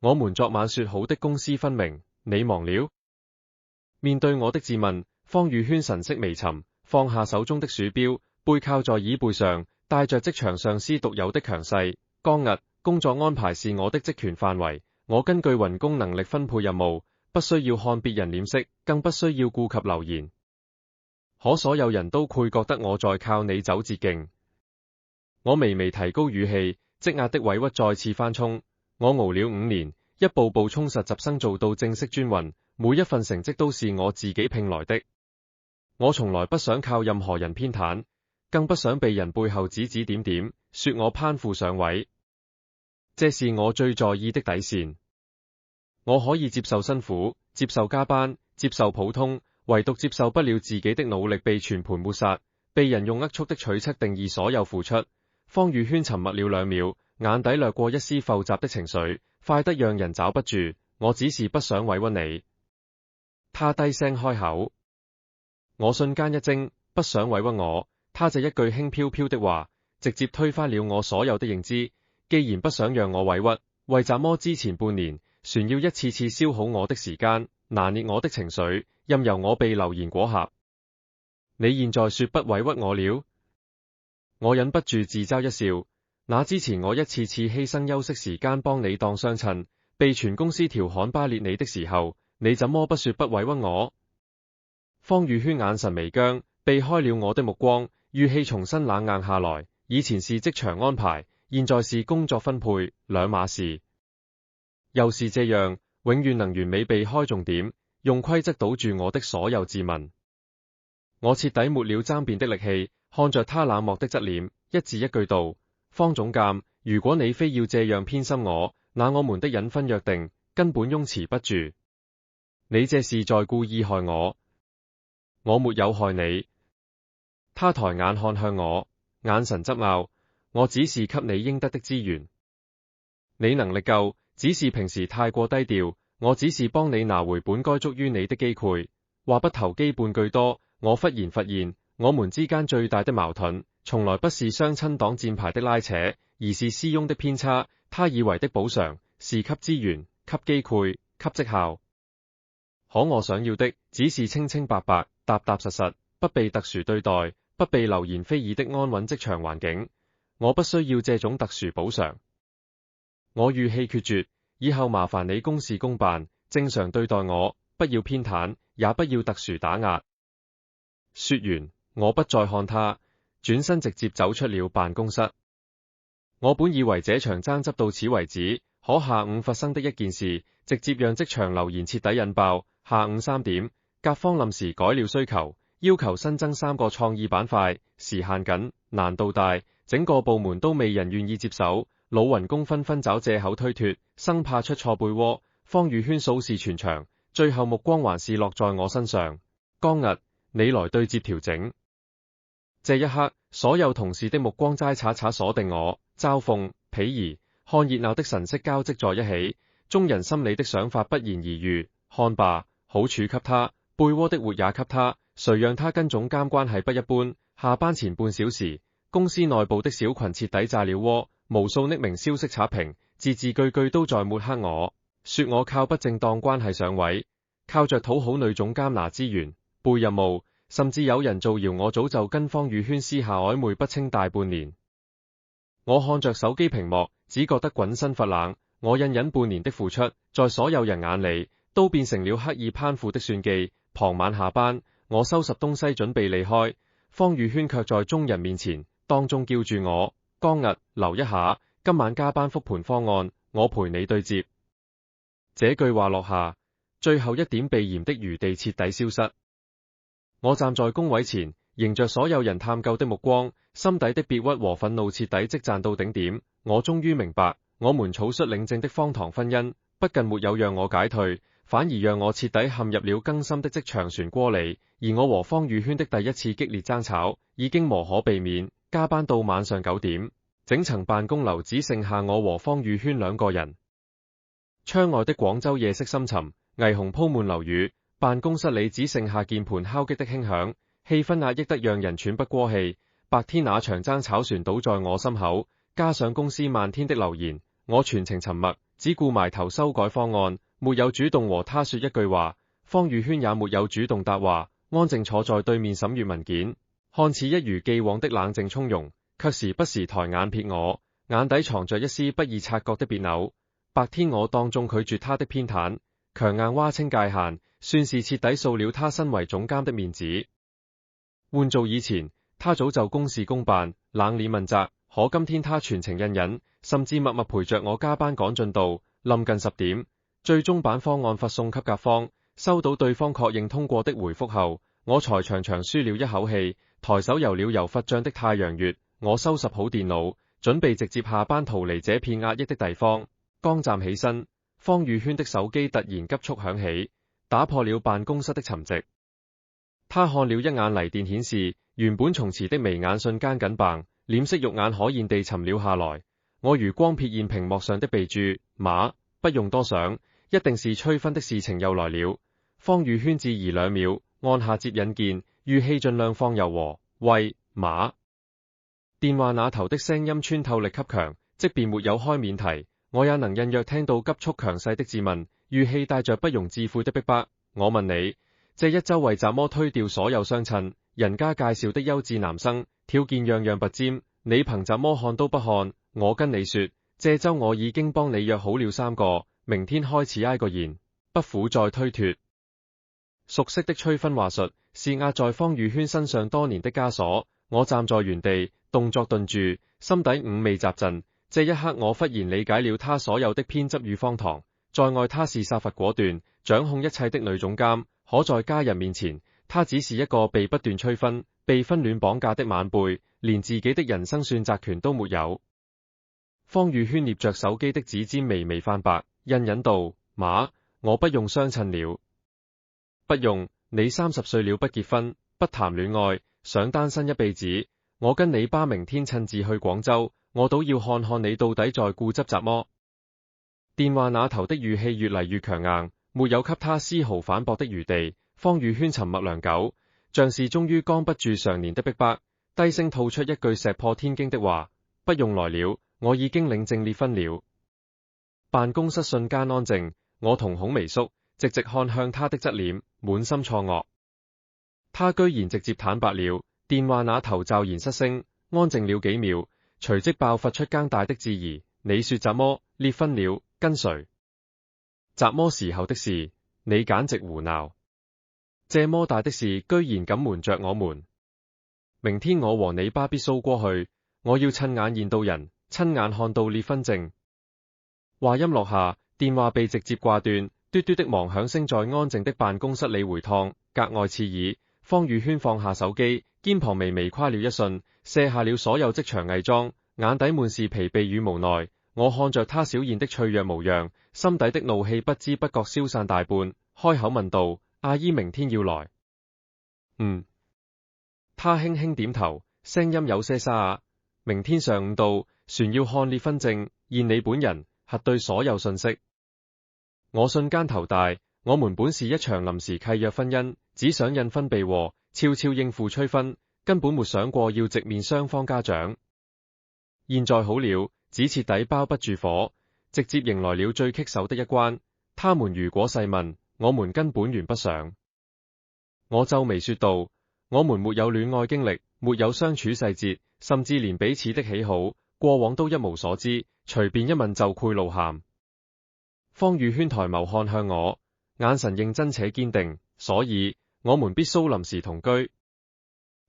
我們昨晚說好的公私分明，你忘了？面對我的質問，方宇軒神色微沉，放下手中的鼠標，背靠在椅背上，帶着職場上司獨有的強勢。江屹，工作安排是我的職權範圍，我根據雲工能力分配任務，不需要看別人臉色，更不需要顧及流言。可所有人都會覺得我在靠你走捷徑。我微微提高語氣，積壓的委屈再次翻衝。我熬了5年，一步步充實習生做到正式專運，每一份成績都是我自己拼來的。我從來不想靠任何人偏袒，更不想被人背後指指點點，說我攀附上位。這是我最在意的底線。我可以接受辛苦，接受加班，接受普通，唯獨接受不了自己的努力被全盤抹殺，被人用齷齪的取測定義所有付出。方宇軒沉默了2秒，眼底掠過一絲浮雜的情緒，快得讓人找不住。我只是不想委屈你。他低聲開口。我瞬間一驚，不想委屈我。他這一句輕飄飄的話，直接推翻了我所有的認知。既然不想讓我委屈，為怎麼之前半年，船要一次次消耗我的時間，拿捏我的情緒，任由我被流言裹挾？你現在說不委屈我了？我忍不住自嘲一笑。那之前我一次次犧牲休息時間幫你當雙襯，被全公司調侃巴列你的時候，你怎麼不說不委屈我？方宇軒眼神微僵，避開了我的目光，語氣重新冷硬下來。以前是職場安排，現在是工作分配，兩碼事。又是這樣，永遠能完美避開重點，用規則堵住我的所有自問。我徹底沒了爭辯的力氣，看着他冷漠的側臉，一字一句道：方總監，如果你非要這樣偏心我，那我們的隱婚約定根本擁持不住。你這是在故意害我。我沒有害你。他抬眼看向我，眼神執拗。我只是給你應得的資源。你能力夠，只是平時太過低調。我只是幫你拿回本該屬於你的機會。話不投機半句多。我忽然發現，我們之間最大的矛盾，從來不是雙親黨戰牌的拉扯，而是師翁的偏差。他以為的補償，是給資源、給機會、給績效。可我想要的，只是清清白白、踏踏實實，不被特殊對待，不被流言蜚語的安穩職場環境。我不需要這種特殊補償。我語氣決絕，以後麻煩你公事公辦，正常對待我，不要偏袒，也不要特殊打壓。說完，我不再看他，轉身直接走出了辦公室。我本以為這場爭執到此為止，可下午發生的一件事，直接讓職場流言徹底引爆。下午3點，甲方臨時改了需求，要求新增3個創意板塊，時限緊，難度大，整個部門都未人願意接手，老員工紛紛找借口推脫，生怕出錯背鍋。方宇軒數視全場，最後目光還是落在我身上。江毅，你來對接調整。這一刻，所有同事的目光齋查查鎖定我。嘲諷、鄙夷、看熱鬧的神色交織在一起，眾人心裏的想法不言而喻。看吧，好處給他，背鍋的活也給他，誰讓他跟總監關係不一般？下班前半小時，公司內部的小群徹底炸了鍋，無數匿名消息刷屏，字字句句都在抹黑我，說我靠不正當關係上位，靠着討好女總監拿資源、背任務，甚至有人造謠我早就跟方宇軒私下曖昧不清大半年。我看着手機屏幕，只覺得滾身發冷。我隱忍半年的付出，在所有人眼裏都變成了刻意攀附的算計。傍晚下班，我收拾東西準備離開，方宇軒卻在眾人面前當眾叫住我：江毅，留一下，今晚加班復盤方案，我陪你對接。這句話落下，最後一點避嫌的餘地徹底消失。我站在工位前，迎着所有人探究的目光，心底的別屈和憤怒徹底積攢到頂點。我終於明白，我們草率領證的荒唐婚姻，不僅沒有讓我解退，反而讓我徹底陷入了更深的職場漩渦裡。而我和方宇軒的第一次激烈爭吵，已經無可避免，加班到晚上9點，整層辦公樓只剩下我和方宇軒2個人。窗外的廣州夜色深沉，霓虹鋪滿樓宇，辦公室裡只剩下鍵盤敲擊的輕響，氣氛壓抑得讓人喘不過氣。白天那場爭吵旋倒在我心口，加上公司漫天的流言，我全程沉默，只顧埋頭修改方案，沒有主動和他說一句話。方宇軒也沒有主動答話，安靜坐在對面審閱文件，看似一如既往的冷靜從容，卻時不時抬眼瞥我，眼底藏着一絲不易察覺的別扭。白天我當眾拒絕他的偏袒，強硬劃清界限，算是徹底掃了他身為總監的面子。換做以前，他早就公事公辦，冷臉問責，可今天他全程隱忍，甚至默默陪着我加班趕進度。臨近10點，最終版方案發送給甲方，收到對方確認通過的回覆後，我才長長舒了一口氣，抬手游了游發脹的太陽穴。我收拾好電腦，準備直接下班逃離這片壓抑的地方。剛站起身，方宇軒的手機突然急速響起，打破了辦公室的沉寂。他看了一眼嚟電顯示，原本從詞的眉眼瞬間緊繃，臉色肉眼可見地沉了下來。我餘光瞥見屏幕上的備註：馬，不用多想，一定是催婚的事情又來了。方宇軒置疑2秒，按下接引鍵，語氣盡量放柔和：喂，馬。電話那頭的聲音穿透力極強，即便沒有開免提，我也能隱約聽到急速強勢的質問，語氣帶着不容置喙的逼迫。我問你，這一周為怎麼推掉所有相襯？人家介紹的優質男生，條件樣樣拔尖，你憑怎麼看都不看？我跟你說，這周我已經幫你約好了3個，明天開始挨個言，不苦再推脫。熟悉的催婚話術，是壓在方宇軒身上多年的枷鎖。我站在原地，動作頓住，心底五味雜陳。這一刻，我忽然理解了他所有的偏執與荒唐。在外，他是殺伐果斷、掌控一切的女總監；可在家人面前，他只是一個被不斷催婚、被婚戀綁架的晚輩，連自己的人生選擇權都沒有。方宇軒捏着手機的指尖微微泛白，隱忍道：馬，我不用相襯了。不用，你30歲了不結婚，不談戀愛，想單身一輩子。我跟你爸明天親自去廣州，我倒要看看你到底在固執什麼。電話那頭的語氣越嚟越強硬，沒有給他絲毫反駁的餘地。方宇軒沉默良久，像是終於扛不住常年的逼迫，低聲吐出一句石破天驚的話：不用來了，我已經領證裂婚了。辦公室瞬間安靜，我瞳孔微縮，直直看向他的側臉，滿心錯愕。他居然直接坦白了，電話那頭驟然失聲，安靜了幾秒，隨即爆發出更大的質疑：你說怎麼裂婚了？跟誰？怎麼時候的事？你簡直胡鬧！這麼大的事居然敢瞞着我們？明天我和你爸必須過去，我要親眼見到人，親眼看到裂婚證。話音落下，電話被直接掛斷，嘟嘟的忙響聲在安靜的辦公室裏回蕩，格外刺耳。方宇軒放下手機，肩膀微微跨了一瞬，卸下了所有職場偽裝，眼底滿是疲憊與無奈。我看着他小燕的脆弱模樣，心底的怒氣不知不覺消散大半，開口問道：阿姨明天要來？他輕輕點頭，聲音有些沙啞。明天上午到，船要看裂婚證，驗你本人，核對所有信息。我瞬間頭大，我們本是一場臨時契約婚姻，只想印婚備和，悄悄應付催婚，根本沒想過要直面雙方家長。現在好了，只徹底包不住火，直接迎來了最棘手的一關。他們如果細問，我們根本圓不上。我皺眉說道：我們沒有戀愛經歷，沒有相處細節，甚至連彼此的喜好、過往都一無所知，隨便一問就愧露涵。方宇軒抬眸看向我，眼神認真且堅定。所以，我們必須臨時同居。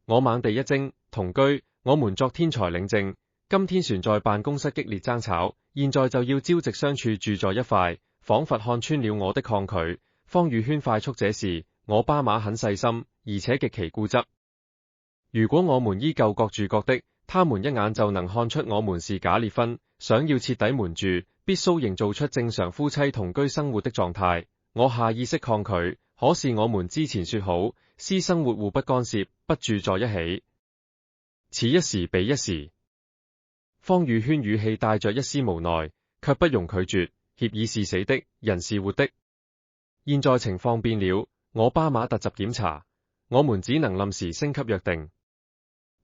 我猛地一驚，同居？我們昨天才領證，今天船在辦公室激烈爭吵，現在就要朝夕相處住在一塊，仿佛看穿了我的抗拒。方宇軒快速這事，我爸媽很細心，而且極其固執。如果我們依舊各住各的，他們一眼就能看出我們是假裂婚。想要徹底瞞住，必須營造出正常夫妻同居生活的狀態。我下意識抗拒，可是我們之前說好，私生活互不干涉，不住在一起。此一時彼一時。方宇軒語氣帶着一絲無奈，卻不容拒絕。協議是死的，人是活的。現在情況變了，我爸媽突襲檢查，我們只能臨時升級約定，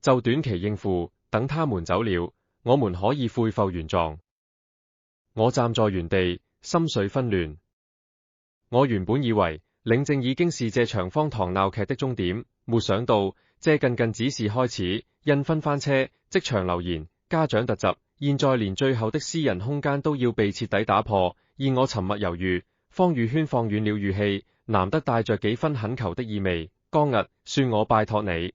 就短期應付，等他們走了，我們可以恢復原狀。我站在原地，心緒紛亂。我原本以為領證已經是這場荒唐鬧劇的終點，沒想到這僅僅只是開始。印婚翻車，職場流言，家長突襲，現在連最後的私人空間都要被徹底打破。而我沉默猶豫。方宇軒放軟了語氣，難得帶着幾分懇求的意味。江日，算我拜託你。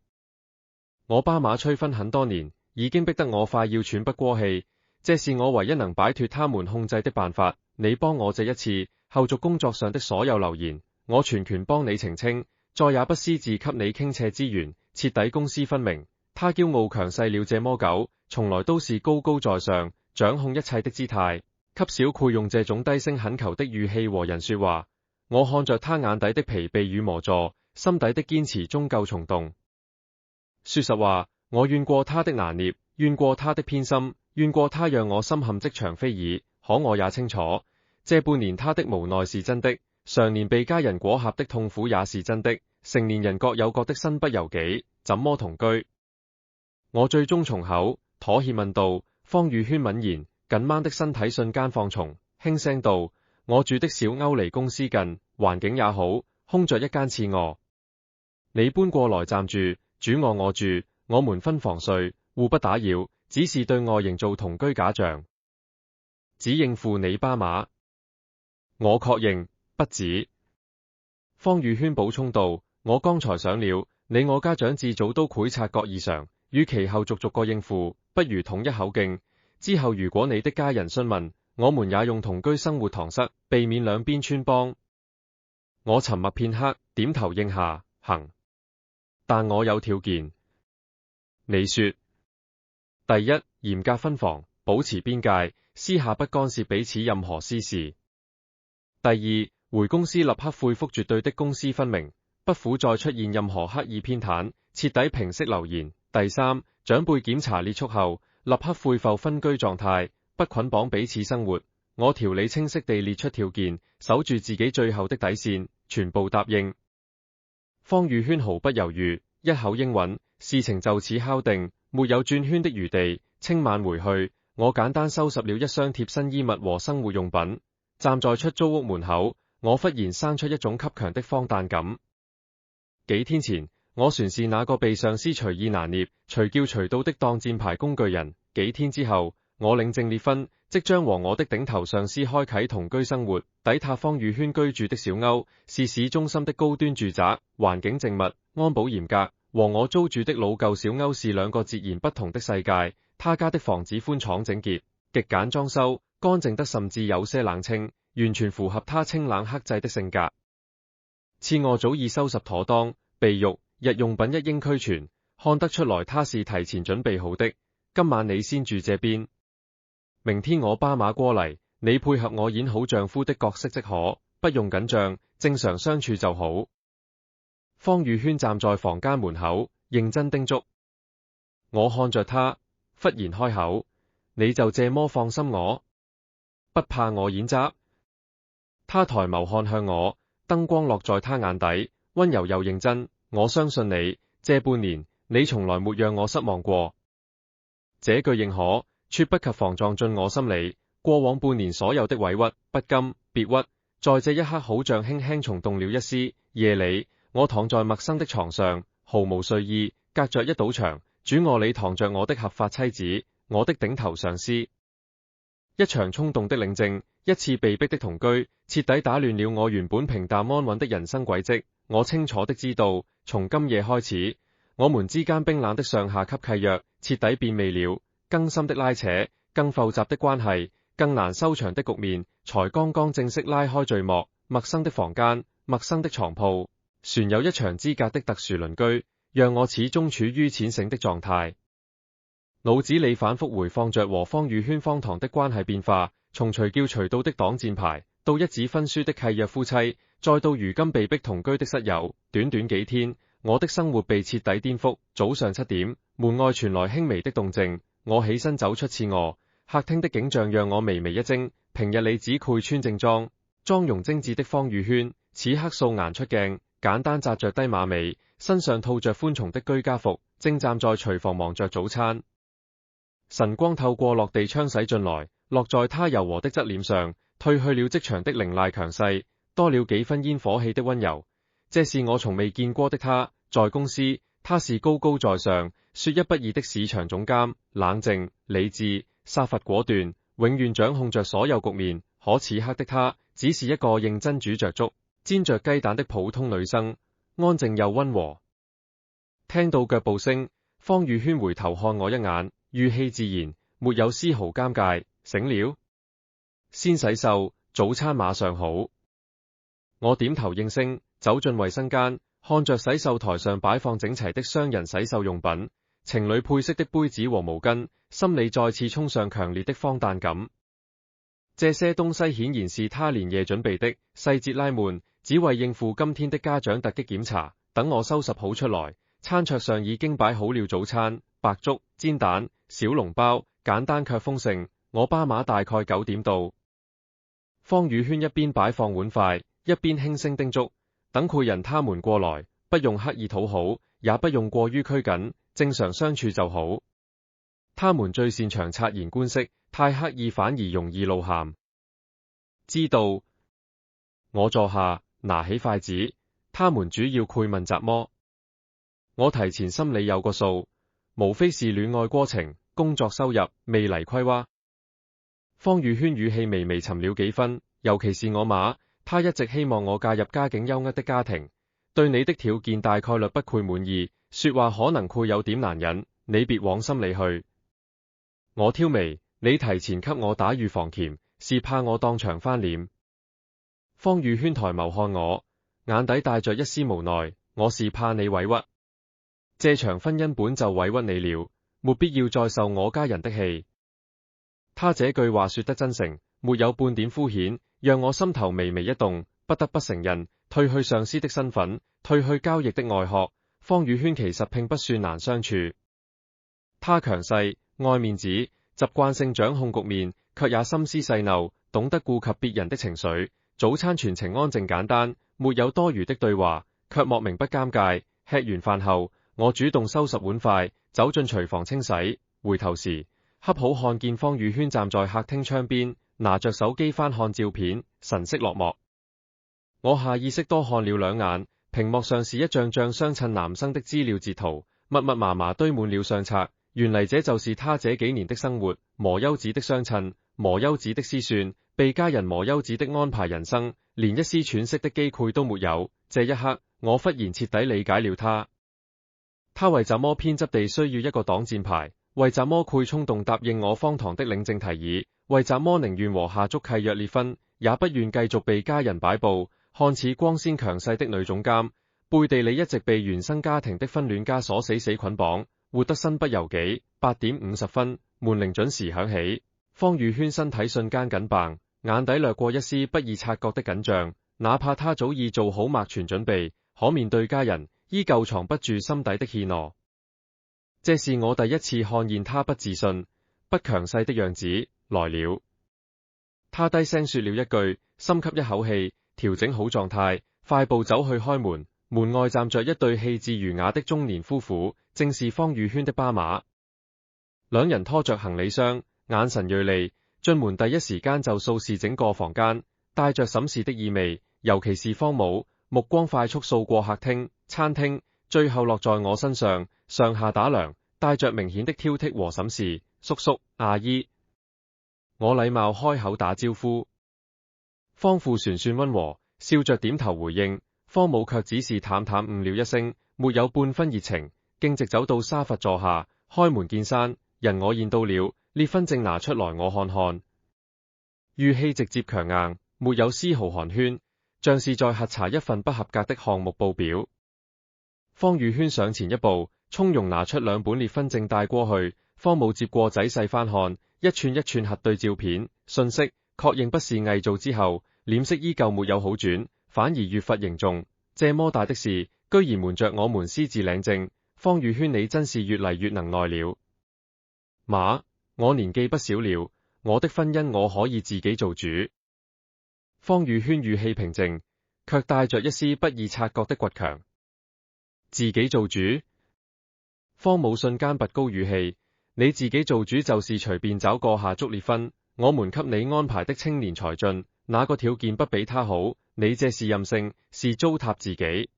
我爸媽催婚很多年，已經逼得我快要喘不過氣，這是我唯一能擺脫他們控制的辦法。你幫我這一次，後續工作上的所有流言，我全權幫你澄清，再也不私自給你傾斜資源，徹底公私分明。他驕傲強勢了這麼久，從來都是高高在上，掌控一切的姿態，給小葵用這種低聲懇求的語氣和人說話。我看着他眼底的疲憊與無助，心底的堅持終究蟲洞。說實話，我怨過他的拿捏，怨過他的偏心，怨過他讓我深陷職場非議。可我也清楚，這半年他的無奈是真的，常年被家人裹挾的痛苦也是真的。成年人各有各的身不由己，怎麼同居？我最終從口妥協問道。方宇軒泯然，緊掹的身體瞬間放鬆，輕聲道：我住的小歐離公司近，環境也好，空着一間次臥，你搬過來暫住，主臥我住，我們分房睡，互不打擾，只是對外營造同居假象，只應付你爸媽。我確認，不止。方宇軒補充道：我剛才想了，你我家長自早都會察覺異常，與其後續逐個應付，不如統一口徑。之後如果你的家人詢問，我們也用同居生活搪塞，避免兩邊穿幫。我沉默片刻，點頭應下，行。但我有條件。你說。第一，嚴格分房，保持邊界，私下不干涉彼此任何私事。第二，回公司立刻恢復絕對的公私分明，不苦再出現任何刻意偏袒，徹底平息流言。第三，長輩檢查列速後，立刻恢復分居狀態，不捆綁彼此生活。我條理清晰地列出條件，守住自己最後的底線，全部答應。方宇軒毫不猶豫，一口應允，事情就此敲定，沒有轉圈的餘地。清晚回去，我簡單收拾了一箱貼身衣物和生活用品，站在出租屋門口，我忽然生出一種給強的荒誕感。幾天前，我船是那個被上司隨意拿捏、隨叫隨到的擋箭牌工具人。幾天之後，我領證結婚，即將和我的頂頭上司開啟同居生活。抵榻方宇軒居住的小歐是市中心的高端住宅，環境靜謐，安保嚴格，和我租住的老舊小歐是兩個截然不同的世界。他家的房子寬敞整潔，極簡裝修，乾淨得甚至有些冷清，完全符合他清冷克制的性格。次臥早已收拾妥當，被褥、日用品一應俱全，看得出來他是提前準備好的。今晚你先住這邊，明天我巴馬過嚟，你配合我演好丈夫的角色即可，不用緊張，正常相處就好。方宇軒站在房間門口，認真叮囑。我看着他，忽然開口：你就這麼放心我？不怕我演習？他抬眸看向我，燈光落在他眼底，溫柔又認真。我相信你，這半年你從來沒讓我失望過。這句認可，絕不及防撞進我心裏。過往半年所有的委屈、不甘、別屈，在這一刻好像輕輕鬆動了一絲。夜裏，我躺在陌生的床上，毫無睡意，隔着一堵牆，主臥裏躺着我的合法妻子，我的頂頭上司。一場衝動的領證，一次被逼的同居，徹底打亂了我原本平淡安穩的人生軌跡。我清楚的知道，從今夜開始，我們之間冰冷的上下級契約徹底變味了，更深的拉扯，更複雜的關係，更難收場的局面，才剛剛正式拉開序幕。陌生的房間，陌生的床鋪，船有一牆之隔的特殊鄰居，讓我始終處於淺醒的狀態。腦子裏反覆回放着和方宇軒荒唐的關係變化，從隨叫隨到的擋箭牌，到一紙婚書的契約夫妻，再到如今被逼同居的室友。短短幾天，我的生活被徹底顛覆。早上7點，門外傳來輕微的動靜，我起身走出次臥，客廳的景象讓我微微一驚。平日裏只攰穿正裝，妝容精緻的方宇軒，此刻素顏出鏡，簡單紮着低馬尾，身上套着寬鬆的居家服，正站在廚房忙着早餐。晨光透過落地窗洗進來，落在他柔和的側臉上，褪去了職場的凌厲強勢，多了幾分煙火氣的溫柔。這是我從未見過的他。在公司，他是高高在上、說一不二的市場總監，冷靜、理智、殺伐果斷，永遠掌控着所有局面。可此刻的他，只是一個認真煮着粥、煎着雞蛋的普通女生，安靜又溫和。聽到腳步聲，方宇軒回頭看我一眼，語氣自然，沒有絲毫尷尬。醒了？先洗手，早餐馬上好。我點頭應聲，走進衛生間，看着洗手台上擺放整齊的雙人洗手用品、情侶配色的杯子和毛巾，心裏再次衝上強烈的荒誕感。這些東西顯然是他連夜準備的，細節拉滿，只為應付今天的家長突擊檢查。等我收拾好出來，餐桌上已經擺好了早餐：白粥、煎蛋、小籠包，簡單卻豐盛。我巴馬大概9點到。方宇軒一邊擺放碗筷，一邊輕聲叮囑：等客人他們過來，不用刻意討好，也不用過於拘謹，正常相處就好。他們最擅長察言觀色，太刻意反而容易露餡。知道。我坐下，拿起筷子。他們主要賄問雜麼？我提前心裏有個數，無非是戀愛過程、工作收入、未來規劃。方宇軒語氣微微沉了幾分，尤其是我媽，她一直希望我嫁入家境優渥的家庭，對你的條件大概率不會滿意，說話可能會有點難忍，你別往心裏去。我挑眉，你提前給我打預防鉗，是怕我當場翻臉。方宇軒抬眸看我，眼底帶着一絲無奈，我是怕你委屈。這場婚姻本就委屈你了，沒必要再受我家人的氣。他這句話說得真誠，沒有半點敷衍，讓我心頭微微一動，不得不承認，褪去上司的身份，褪去交易的外殼，方宇軒其實並不算難相處。他強勢、愛面子，習慣性掌控局面，卻也心思細耨，懂得顧及別人的情緒。早餐全程安靜簡單，沒有多餘的對話，卻莫名不尷尬。吃完飯後，我主動收拾碗筷，走進廚房清洗。回頭時，恰好看見方宇軒站在客廳窗邊，拿着手機翻看照片，神色落寞。我下意識多看了兩眼，屏幕上是一張張相襯男生的資料截圖，密密麻麻堆滿了相冊。原來這就是他這幾年的生活，磨優子的相襯，磨優子的思算，被家人磨優子的安排人生，連一絲喘息的機會都沒有。這一刻，我忽然徹底理解了他。他為怎麼偏執地需要一個擋箭牌？為怎麼會衝動答應我荒唐的領證提議？為怎麼寧願和下足契約裂婚，也不願繼續被家人擺布？看似光鮮強勢的女總監，背地裏一直被原生家庭的婚戀枷鎖死捆綁，活得身不由己。8:50，門鈴準時響起，方宇軒身體瞬間緊繃，眼底掠過一絲不易察覺的緊張。哪怕他早已做好萬全準備，可面對家人，依舊藏不住心底的怯懦。這是我第一次看見他不自信、不強勢的樣子。來了，他低聲說了一句，深吸一口氣，調整好狀態，快步走去開門。門外站着一對氣質儒雅的中年夫婦，正是方宇軒的爸媽。兩人拖着行李箱，眼神銳利，進門第一時間就掃視整個房間，帶着審視的意味。尤其是方母，目光快速掃過客廳、餐廳，最後落在我身上，上下打量，帶着明顯的挑剔和審視。叔叔、阿姨，我禮貌開口打招呼。方父旋算溫和，笑着點頭回應。方母卻只是淡淡了一聲，沒有半分熱情，徑直走到沙發坐下，開門見山，人我現到了，裂婚證拿出來我看看。語氣直接強硬，沒有絲毫寒暄，像是在核查一份不合格的項目報表。方宇軒上前一步，從容拿出兩本裂婚證帶過去。方母接過仔細翻看，一串一串核對照片、信息，確認不是偽造之後，臉色依舊沒有好轉，反而越發凝重。這麼大的事，居然瞞着我們私自領證，方宇軒你真是越嚟越能耐了。媽，我年紀不小了，我的婚姻我可以自己做主。方宇軒語氣平靜，卻帶着一絲不易察覺的倔強。自己做主？方母瞬間拔高語氣，你自己做主就是隨便找個下足裂婚，我們給你安排的青年才俊，哪個條件不比他好？你這是任性，是糟蹋自己。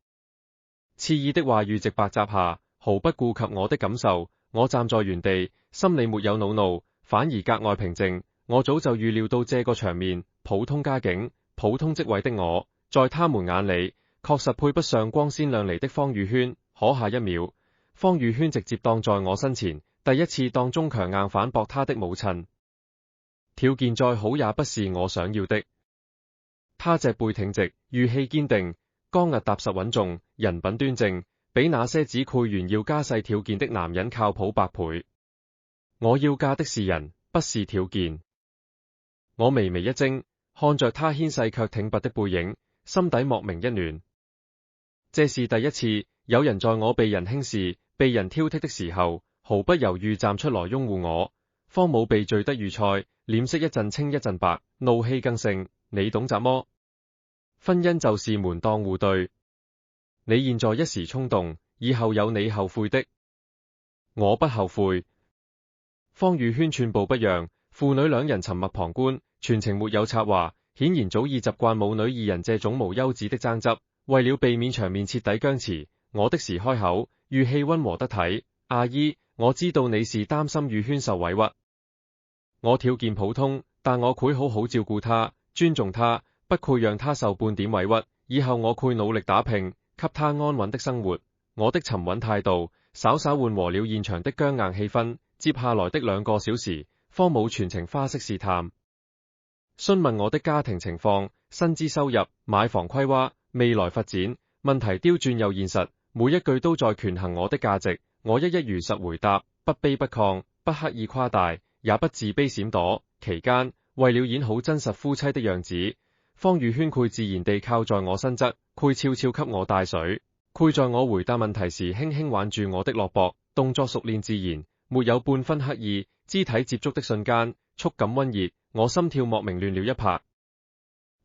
刺耳的話語直白砸下，毫不顧及我的感受。我站在原地，心裏沒有惱怒，反而格外平靜。我早就預料到這個場面，普通家境、普通職位的我，在他們眼裏確實配不上光鮮亮麗的方宇軒。可下一秒，方宇軒直接當在我身前，第一次當眾強硬反駁他的母親。條件再好也不是我想要的。他脊背挺直，語氣堅定，剛毅踏實穩重，人品端正，比那些只配炫耀家世條件的男人靠譜百倍。我要嫁的是人，不是條件。我微微一怔，看着他纖細卻挺拔的背影，心底莫名一暖。這是第一次有人在我被人輕視、被人挑剔的時候，毫不猶豫站出來擁護我。方母被罪得如菜，臉色一陣青一陣白，怒氣更盛。你懂怎麼？婚姻就是門當戶對。你現在一時衝動，以後有你後悔的。我不後悔。方宇軒寸步不讓，父女兩人沉默旁觀，全程沒有插話，顯然早已習慣母女二人這種無休止的爭執。為了避免場面徹底僵持，我的時開口，語氣溫和得體。阿姨，我知道你是擔心宇軒受委屈。我條件普通，但我會好好照顧他，尊重他，不會讓他受半點委屈。以後我會努力打拼，給他安穩的生活。我的沉穩態度稍稍緩和了現場的僵硬氣氛。接下來的2個小時，方母全程花式試探，詢問我的家庭情況、薪資收入、買房規劃、未來發展。問題刁鑽又現實，每一句都在權衡我的價值。我一一如實回答，不卑不亢，不刻意誇大，也不自卑閃躲。期間，為了演好真實夫妻的樣子，方宇軒佢自然地靠在我身側，佢悄悄給我帶水，佢在我回答問題時輕輕挽住我的胳膊，動作熟練自然，沒有半分刻意。肢體接觸的瞬間，觸感溫熱，我心跳莫名亂了一拍。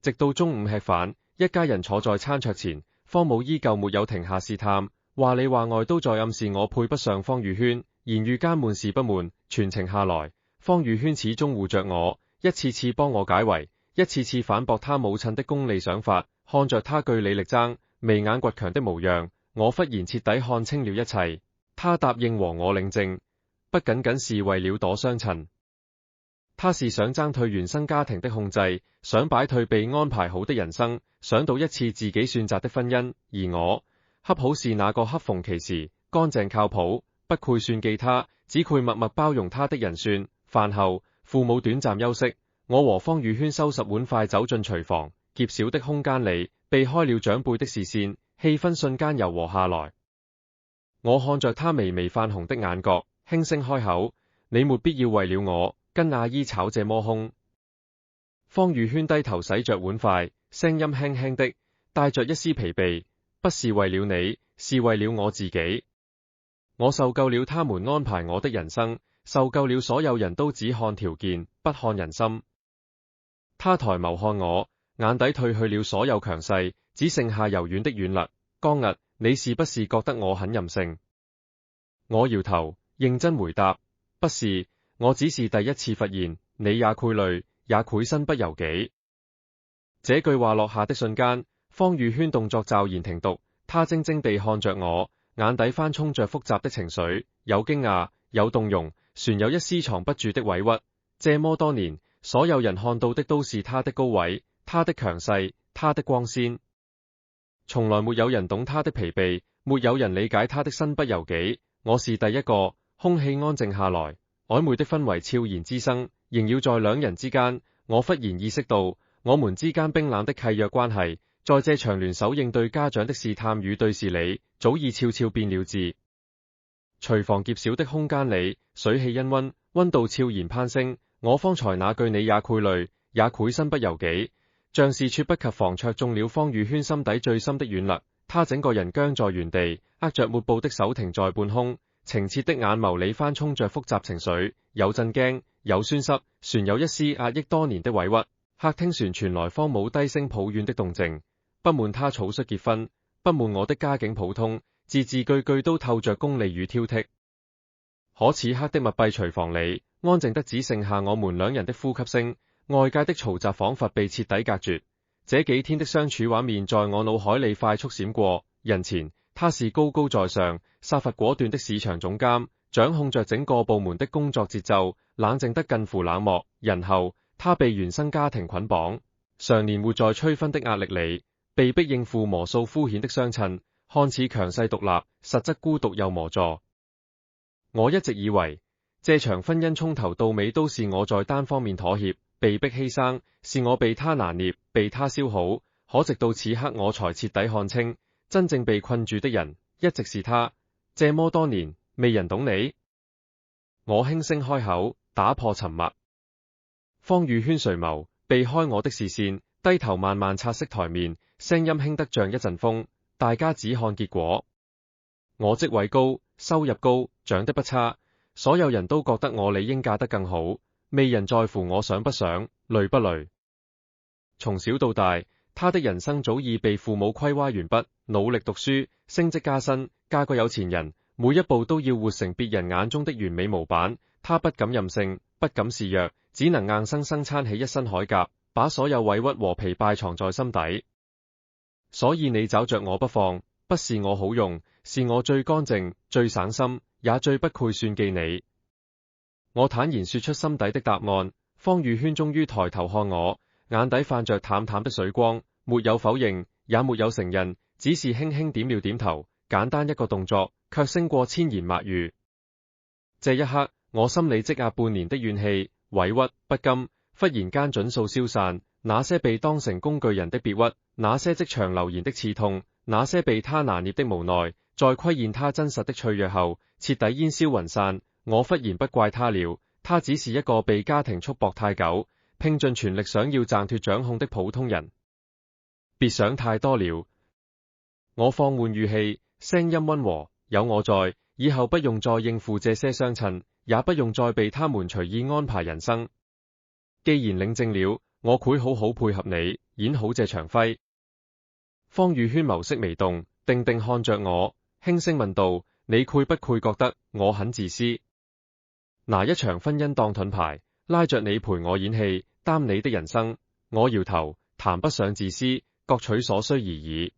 直到中午吃飯，一家人坐在餐桌前，方母依舊沒有停下試探，話裏話外都在暗示我配不上方宇軒，言語間悶是不悶，全程下來，方宇軒始終護着我，一次次幫我解圍，一次次反駁他母親的功利想法，看着他據理力爭、眉眼倔強的模樣，我忽然徹底看清了一切。他答應和我領證，不僅僅是為了躲相襯，他是想爭退原生家庭的控制，想擺退被安排好的人生，想到一次自己選擇的婚姻，而我恰好是那個恰逢其時、乾淨靠譜、不愧算計他，只愧默默包容他的人選。飯後，父母短暫休息，我和方宇軒收拾碗筷走進廚房，狹小的空間裏，避開了長輩的視線，氣氛瞬間柔和下來。我看着他微微泛紅的眼角，輕聲開口：你沒必要為了我跟阿姨吵這麼兇。方宇軒低頭洗着碗筷，聲音輕輕的，帶着一絲疲憊：不是為了你，是為了我自己。我受夠了他們安排我的人生，受夠了所有人都只看條件，不看人心。他抬眸看我，眼底褪去了所有強勢，只剩下柔軟的軟肋。剛毅，你是不是覺得我很任性？我搖頭，認真回答：不是，我只是第一次發現，你也愧累，也愧身不由己。這句話落下的瞬間，方宇軒動作驟然停頓，他怔怔地看着我，眼底翻衝着複雜的情緒，有驚訝，有動容，旋有一絲藏不住的委屈。這麼多年，所有人看到的都是他的高位，他的強勢，他的光鮮。從來沒有人懂他的疲憊，沒有人理解他的身不由己。我是第一個。空氣安靜下來，曖昧的氛圍悄然滋生，縈繞在兩人之間。我忽然意識到，我們之間冰冷的契約關係，在這場聯手應對家長的試探與對視裏，早已悄悄變了質。廚房狹小的空間裏，水氣氤氳，溫度悄然攀升。我方才那句你也愧累，也愧身不由己，像是猝不及防戳中了方宇軒心底最深的軟肋。他整個人僵在原地，握着抹布的手停在半空，澄澈的眼眸裏翻衝着複雜情緒，有震驚，有酸澀，旋有一絲壓抑多年的委屈。客廳傳來方母低聲抱怨的動靜，不滿他草率結婚，不滿我的家境普通，字字句句都透着功利與挑剔。可此刻的密閉廚房裏，安靜得只剩下我們兩人的呼吸聲，外界的嘈雜仿佛被徹底隔絕。這幾天的相處畫面在我腦海裏快速閃過。人前，他是高高在上、殺伐果斷的市場總監，掌控着整個部門的工作節奏，冷靜得近乎冷漠。人後，他被原生家庭捆綁，常年活在催婚的壓力裏，被迫應付無數敷衍的相襯，看似強勢獨立，實則孤獨又無助。我一直以為，這場婚姻從頭到尾都是我在單方面妥協，被迫犧牲，是我被他拿捏，被他消耗。可直到此刻，我才徹底看清，真正被困住的人，一直是他。這麼多年，未人懂你。我輕聲開口，打破沉默。方宇軒垂眸，避開我的視線，低頭慢慢擦拭台面，聲音輕得像一陣風。大家只看結果。我職位高，收入高，長得不差，所有人都覺得我理應嫁得更好，未人在乎我想不想，累不累。從小到大，他的人生早已被父母規劃完畢，努力讀書，升職加薪，嫁個有錢人，每一步都要活成別人眼中的完美模板。他不敢任性，不敢示弱，只能硬生生撐起一身鎧甲，把所有委屈和疲憊藏在心底。所以你找着我不放，不是我好用，是我最乾淨、最省心，也最不愧算計你。我坦然說出心底的答案。方宇軒終於抬頭看我，眼底泛着淡淡的水光，沒有否認，也沒有承認，只是輕輕點了點頭。簡單一個動作，卻勝過千言萬語。這一刻，我心裏積壓半年的怨氣、委屈、不甘，忽然間盡數消散。那些被當成工具人的別屈，那些職場流言的刺痛，那些被他拿捏的無奈，在窺見他真實的脆弱後，徹底煙消雲散。我忽然不怪他了，他只是一個被家庭束縛太久，拼盡全力想要掙脫掌控的普通人。別想太多了。我放緩語氣，聲音溫和，有我在，以後不用再應付這些相襯，也不用再被他們隨意安排人生。既然領證了，我會好好配合你，演好這場輝。方宇軒眸色微動，定定看着我，輕聲問道：你愧不愧覺得我很自私？拿一場婚姻當盾牌，拉着你陪我演戲，擔你的人生。我搖頭，談不上自私，各取所需而已。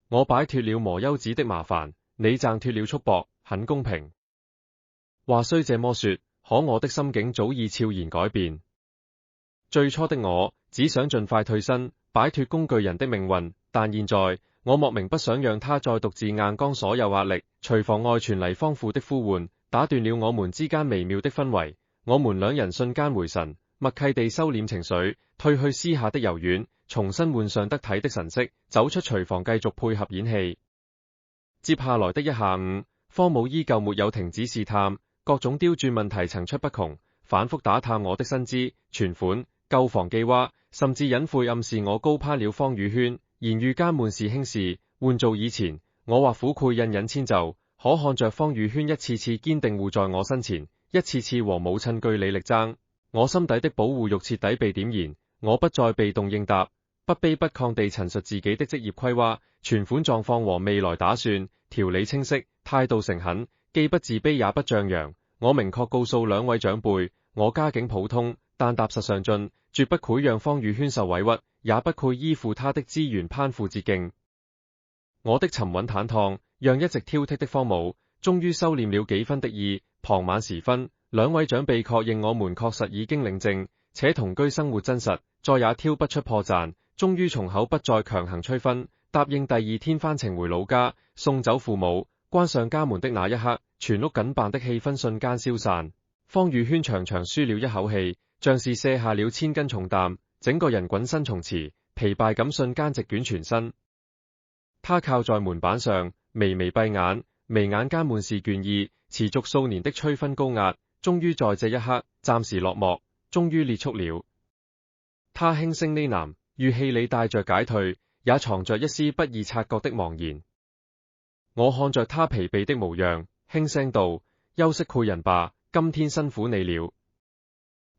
我擺脫了磨優子的麻煩，你掙脫了束縛，很公平。話雖這麼說，可我的心境早已悄然改變。最初的我只想盡快退身，擺脫工具人的命運，但現在我莫名不想讓他再獨自硬剛所有壓力。廚房外傳嚟方父的呼喚，打斷了我們之間微妙的氛圍。我們兩人瞬間回神，默契地收斂情緒，褪去私下的柔軟，重新換上得體的神色，走出廚房繼續配合演戲。接下來的一下午，方母依舊沒有停止試探，各種刁鑽問題層出不窮，反覆打探我的薪資、存款、購房計劃，甚至隱晦暗示我高攀了方宇軒，言語間滿是輕視。換做以前，我或苦愧隱隱遷就，可看着方宇軒一次次堅定護在我身前，一次次和母親據理力爭，我心底的保護欲徹底被點燃。我不再被動應答，不卑不亢地陳述自己的職業規劃、存款狀況和未來打算，條理清晰，態度誠懇，既不自卑也不張揚。我明確告訴兩位長輩，我家境普通，但踏實上進，絕不會讓方宇軒受委屈，也不配依附他的資源攀附捷徑。我的沉穩坦蕩，讓一直挑剔的方母終於收斂了幾分的意。傍晚時分，兩位長輩確認我們確實已經領證，且同居生活真實，再也挑不出破綻，終於從口不再強行催婚，答應第二天返程回老家，送走父母。關上家門的那一刻，全屋緊辦的氣氛瞬間消散。方宇軒長長舒了一口氣，像是卸下了千斤重擔，整個人滾身從詞，疲憊感瞬間席捲全身。他靠在門板上，微微閉眼，眉眼間滿是倦意。持續數年的催婚高壓，終於在這一刻暫時落幕，終於結束了。他輕聲呢喃，語氣裏帶着解退，也藏着一絲不易察覺的茫然。我看着他疲憊的模樣，輕聲道：休息攰人吧，今天辛苦你了。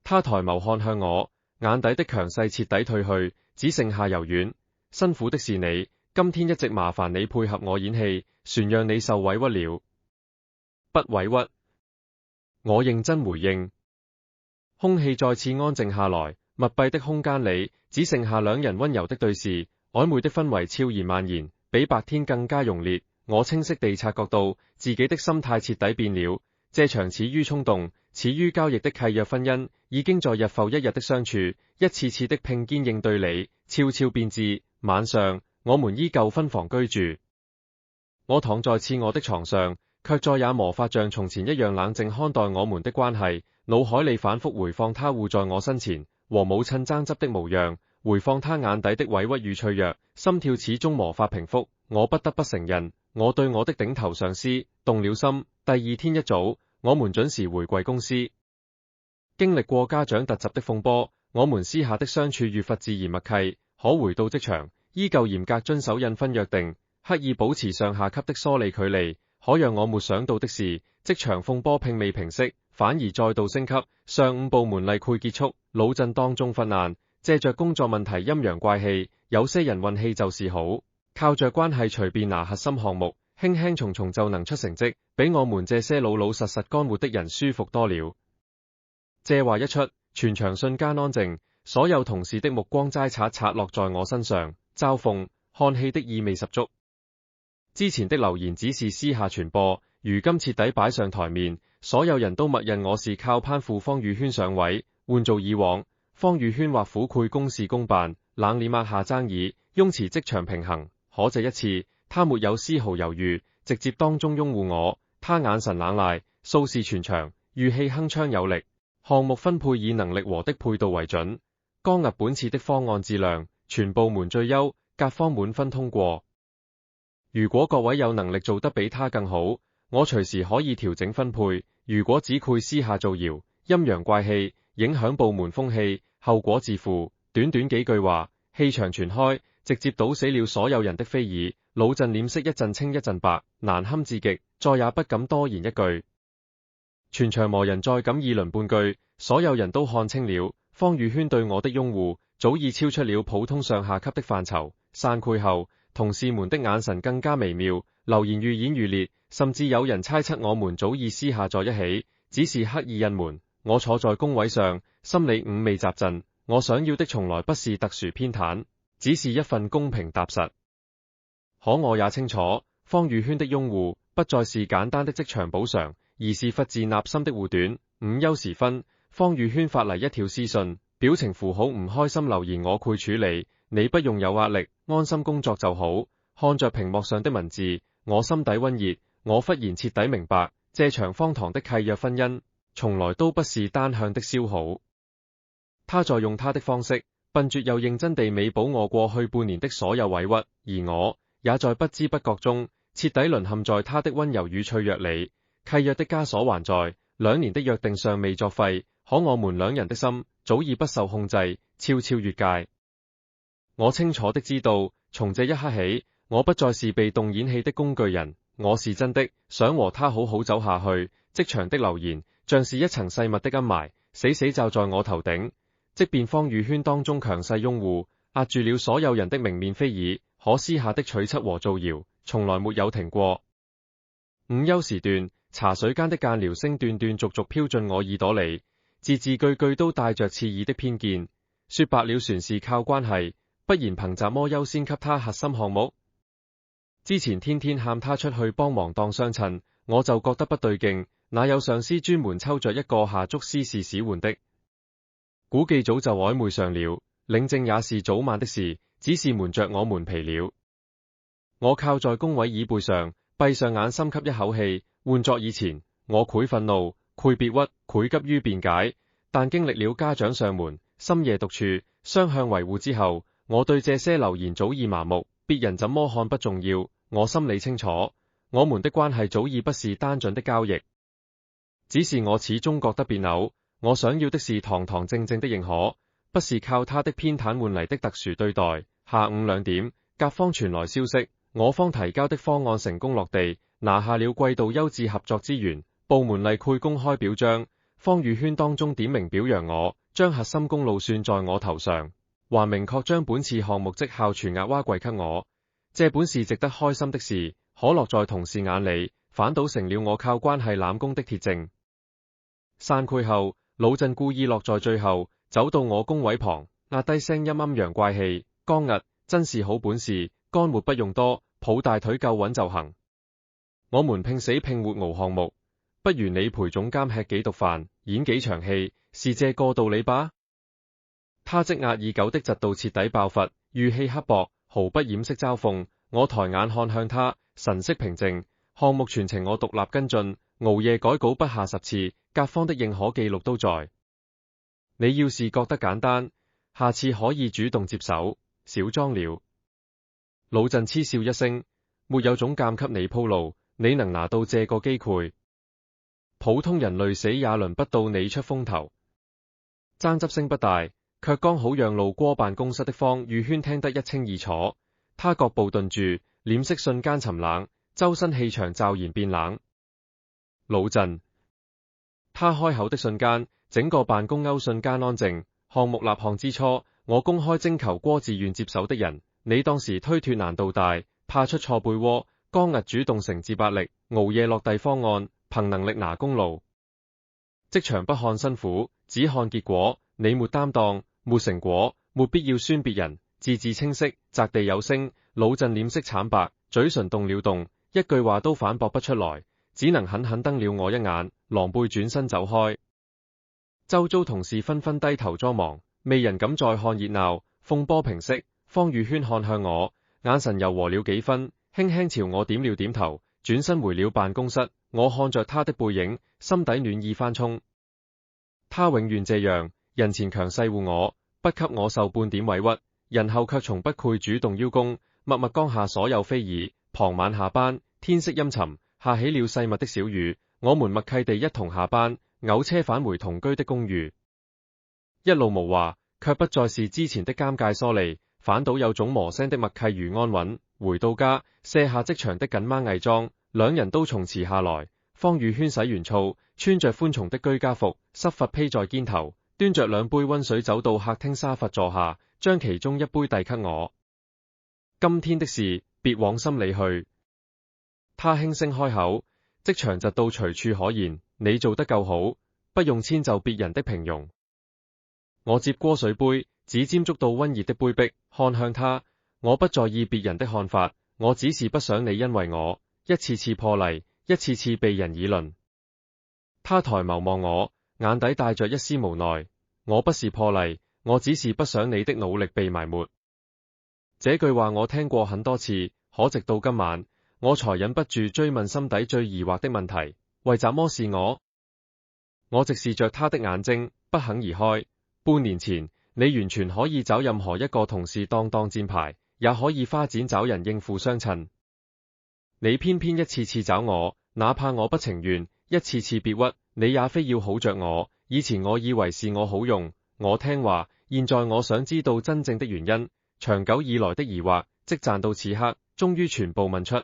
他抬眸看向我，眼底的強勢徹底退去，只剩下柔軟。辛苦的是你，今天一直麻煩你配合我演戲，船讓你受委屈了。不委屈，我認真回應。空氣再次安靜下來，密閉的空間裏只剩下兩人溫柔的對視，曖昧的氛圍悄然蔓延，比白天更加濃烈。我清晰地察覺到自己的心態徹底變了。這場始於衝動、始於交易的契約婚姻，已經在日復一日的相處、一次次的拼肩應對裏，悄悄變質。晚上，我們依舊分房居住。我躺在次臥的床上，卻再也無法像從前一樣冷靜看待我們的關係。腦海裏反覆回放他護在我身前和母親爭執的模樣，回放他眼底的委屈與脆弱，心跳始終無法平復。我不得不承認，我對我的頂頭上司動了心。第二天一早，我們準時回歸公司。經歷過家長突襲的風波，我們私下的相處越發自然默契。可回到職場，依舊嚴格遵守印婚約定，刻意保持上下級的疏離距離。可讓我沒想到的是，職場風波並未平息，反而再度升級。上午部門例會結束，老陣當中昏暗，借着工作問題陰陽怪氣，有些人運氣就是好，靠着關係隨便拿核心項目，輕輕鬆鬆就能出成績，比我們這些老老實實幹活的人舒服多了。這話一出，全場瞬間安靜，所有同事的目光齋擦落在我身上，嘲諷、看戲的意味十足。之前的流言只是私下傳播，如今徹底擺上台面，所有人都默認我是靠攀附方宇軒上位。換做以往，方宇軒或苦愧公事公辦，冷臉壓下爭議，擁持職場平衡。可這一次，他沒有絲毫猶豫，直接當中擁護我。他眼神冷厲，掃視全場，語氣鏗鏘有力。項目分配以能力和的配度為準，剛毅本次的方案質量，全部門最優，甲方滿分通過。如果各位有能力做得比他更好，我隨時可以調整分配。如果只顧私下造謠、陰陽怪氣，影響部門風氣，後果自負。短短幾句話，氣場傳開，直接倒死了所有人的非議。老陣臉色一陣青一陣白，難堪至極，再也不敢多言一句。全場無人再敢議論半句，所有人都看清了，方宇軒對我的擁護早已超出了普通上下級的範疇。散會後，同事們的眼神更加微妙，流言愈演愈烈，甚至有人猜測我們早已私下在一起，只是刻意隱瞞。我坐在工位上，心裏五味雜陳。我想要的從來不是特殊偏袒，只是一份公平踏實。可我也清楚，方宇軒的擁護不再是簡單的職場補償，而是發自內心的護短。午休時分，方宇軒發嚟一條私信，表情符號唔開心留言我會處理，你不用有壓力，安心工作就好。看着屏幕上的文字，我心底溫熱，我忽然徹底明白，這場荒唐的契約婚姻，從來都不是單向的消耗。他在用他的方式，笨拙又認真地彌補我過去半年的所有委屈，而我也在不知不覺中徹底淪陷在他的溫柔與脆弱裏。契約的枷鎖還在，2年的約定尚未作廢，可我們兩人的心早已不受控制，悄悄越界。我清楚的知道，從這一刻起，我不再是被動演戲的工具人，我是真的想和他好好走下去。職場的流言像是一層細密的陰霾，死死罩在我頭頂。即便方宇軒當中強勢擁護，壓住了所有人的明面非議，可私下的取七和造謠，從來沒有停過。午休時段，茶水間的間聊聲斷斷續續飄進我耳朵裡，字字句句都帶着刺耳的偏見。說白了，全是靠關係，不然憑什麼優先給他核心項目？之前天天喊他出去幫忙當雙襯，我就覺得不對勁，哪有上司專門抽着一個下足私事使喚的？估計早就曖昧上了，領證也是早晚的事，只是瞞着我們皮了。我靠在工位椅背上，閉上眼深吸一口氣。換作以前，我愧憤怒，愧別屈，愧急於辯解，但經歷了家長上門、深夜獨處、雙向維護之後，我對這些流言早已麻木。別人怎麼看不重要，我心裡清楚。我們的關係早已不是單純的交易，只是我始終覺得別扭。我想要的是堂堂正正的認可，不是靠他的偏袒換嚟的特殊對待。下午2點，甲方傳來消息，我方提交的方案成功落地，拿下了季度優質合作資源，部門例會公開表彰。方宇軒當中點名表揚我，將核心功勞算在我頭上，還明確將本次項目績效全額挖貴給我。這本是值得開心的事，可落在同事眼裏，反倒成了我靠關係攬功的鐵證。散會後，老鄭故意落在最後，走到我工位旁，壓低聲音陰陽怪氣：江毅真是好本事，乾活不用多，抱大腿夠穩就行。我們拼死拼活熬項目，不如你陪總監吃幾頓飯，演幾場戲，是這個道理吧？他積壓已久的嫉妒徹底爆發，語氣刻薄，毫不掩飾嘲諷。我抬眼看向他，神色平靜。項目全程我獨立跟進，熬夜改稿不下10次，甲方的認可記錄都在。你要是覺得簡單，下次可以主動接手，少裝了。老鄭嗤笑一聲，沒有總監給你鋪路，你能拿到這個機會？普通人累死也輪不到你出風頭。爭執聲不大，卻剛好讓路過辦公室的方宇軒聽得一清二楚。他腳步頓住，臉色瞬間沉冷，周身氣場驟然變冷。老鄭，他開口的瞬間，整個辦公歐瞬間安靜。項目立項之初，我公開徵求過自願接手的人，你當時推脫難度大，怕出錯背鍋。江毅主動承接壓力，熬夜落地方案，憑能力拿功勞。職場不看辛苦，只看結果。你沒擔當，沒成果，沒必要酸別人。字字清晰，擲地有聲。老鄭臉色慘白，嘴唇動了動，一句話都反駁不出來，只能狠狠瞪了我一眼，狼狽轉身走開。周遭同事紛紛低頭裝忙，未人敢再看熱鬧。風波平息，方宇軒看向我，眼神柔和了幾分，輕輕朝我點了點頭，轉身回了辦公室。我看着他的背影，心底暖意翻衝。他永遠這樣，人前強勢護我，不給我受半點委屈，人後卻從不會主動邀功，默默扛下所有非議。傍晚下班，天色陰沉，下起了細密的小雨，我們默契地一同下班，嘔車返回同居的公寓。一路無話，卻不再是之前的尷尬疏離，反倒有種磨聲的默契與安穩。回到家，卸下職場的緊孖偽裝，兩人都從辭下來。方宇軒洗完澡，穿着寬鬆的居家服，濕髮披在肩頭，端着2杯溫水走到客廳沙發坐下，將其中一杯遞給我。今天的事，別往心裏去。他輕聲開口，職場嫉妒隨處可言，你做得夠好，不用遷就別人的平庸。我接過水杯，指尖觸到溫熱的杯壁，看向他，我不在意別人的看法，我只是不想你因為我一次次破例，一次次被人議論。他抬眸望我，眼底帶着一絲無奈。我不是破例，我只是不想你的努力被埋沒。這句話我聽過很多次，可直到今晚，我才忍不住追問心底最疑惑的問題：為什麼是我？我直視着他的眼睛，不肯移開。半年前，你完全可以找任何一個同事當箭牌，也可以花錢找人應付相襯。你偏偏一次次找我，哪怕我不情願，一次次別屈，你也非要好着我。以前我以為是我好用，我聽話，現在我想知道真正的原因，長久以來的疑惑，即暫到此刻，終於全部問出。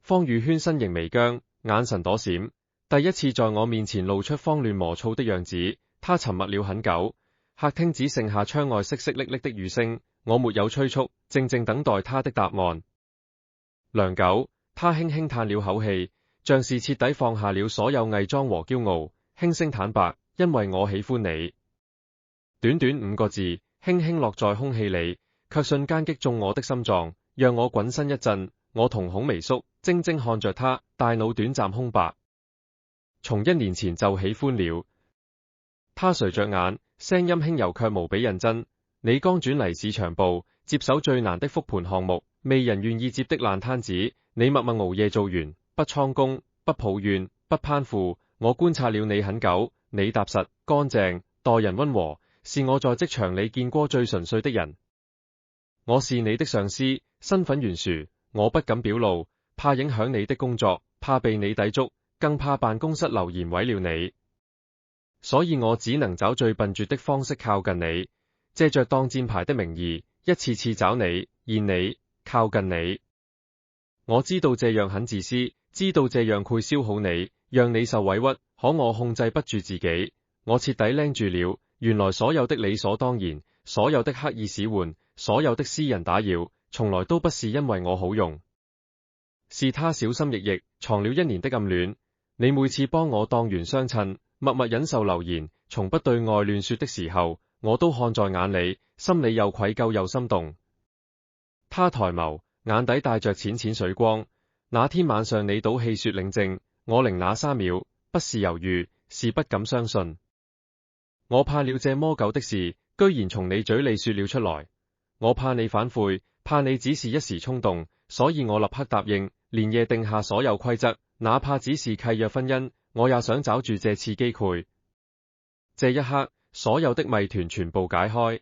方宇軒身形微僵，眼神躲閃，第一次在我面前露出慌亂磨躁的樣子。他沉默了很久，客廳只剩下窗外淅淅瀝瀝的雨聲，我沒有催促，靜靜等待他的答案。良久，他輕輕嘆了口氣，像是徹底放下了所有偽裝和驕傲，輕聲坦白：因為我喜歡你。短短5個字，輕輕落在空氣裡，卻瞬間擊中我的心臟，讓我滾身一震。我瞳孔微縮，怔怔看着他，大腦短暫空白。從1年前就喜歡了。他垂着眼，聲音輕柔卻無比認真。你剛轉嚟市場部，接手最難的復盤項目，未人願意接的爛攤子，你默默熬夜做完，不倉工，不抱怨，不攀附。我觀察了你很久，你踏實、乾淨，待人溫和，是我在職場裡見過最純粹的人。我是你的上司，身份懸殊，我不敢表露，怕影響你的工作，怕被你抵觸，更怕辦公室流言毀了你。所以我只能找最笨拙的方式靠近你，借着當箭牌的名義，一次次找你、見你、靠近你。我知道這樣很自私，知道這樣會消耗你，讓你受委屈，可我控制不住自己，我徹底拎住了。原來所有的理所當然，所有的刻意使喚，所有的私人打擾，從來都不是因為我好用，是他小心翼翼藏了1年的暗戀。你每次幫我當完相襯，默默忍受流言，從不對外亂說的時候，我都看在眼裡，心裡又愧疚又心動。他抬眸，眼底帶着淺淺水光。那天晚上你賭氣說領證，我凌那3秒，不是猶豫，是不敢相信。我怕了這麼久的事，居然從你嘴裡說了出來。我怕你反悔，怕你只是一時衝動，所以我立刻答應，連夜定下所有規則，哪怕只是契約婚姻，我也想找住這次機會。這一刻，所有的謎團全部解開。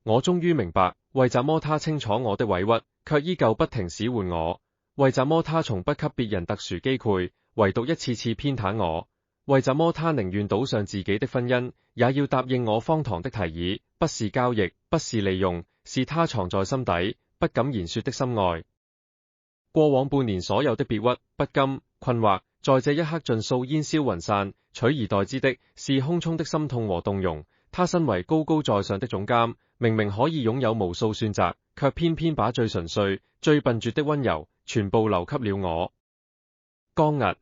我終於明白，為什麼他清楚我的委屈，卻依舊不停使喚我；為什麼他從不給別人特殊機會，唯獨一次次偏袒我；為什麼他寧願賭上自己的婚姻，也要答應我荒唐的提議。不是交易，不是利用，是他藏在心底不敢言說的深愛。過往半年所有的別屈、不甘、困惑，在這一刻盡數煙消雲散，取而代之的是空涌的心痛和動容。他身為高高在上的總監，明明可以擁有無數選擇，卻偏偏把最純粹、最笨拙的溫柔全部留給了我。剛毅，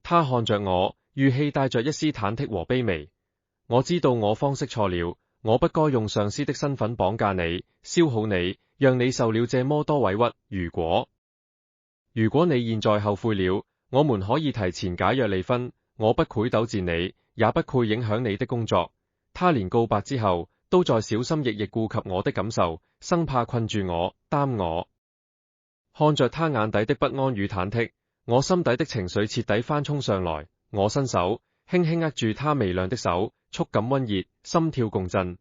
他看着我，語氣帶着一絲忐忑和卑微。我知道我方式錯了，我不該用上司的身份綁架你、消耗你，讓你受了這麼多委屈。如果你現在後悔了，我們可以提前解約離婚。我不會糾纏你，也不會影響你的工作。他連告白之後，都在小心翼翼顧及我的感受，生怕困住我、擔我。看着他眼底的不安與忐忑，我心底的情緒徹底翻衝上來。我伸手，輕輕握住他微亮的手，觸感溫熱，心跳共振。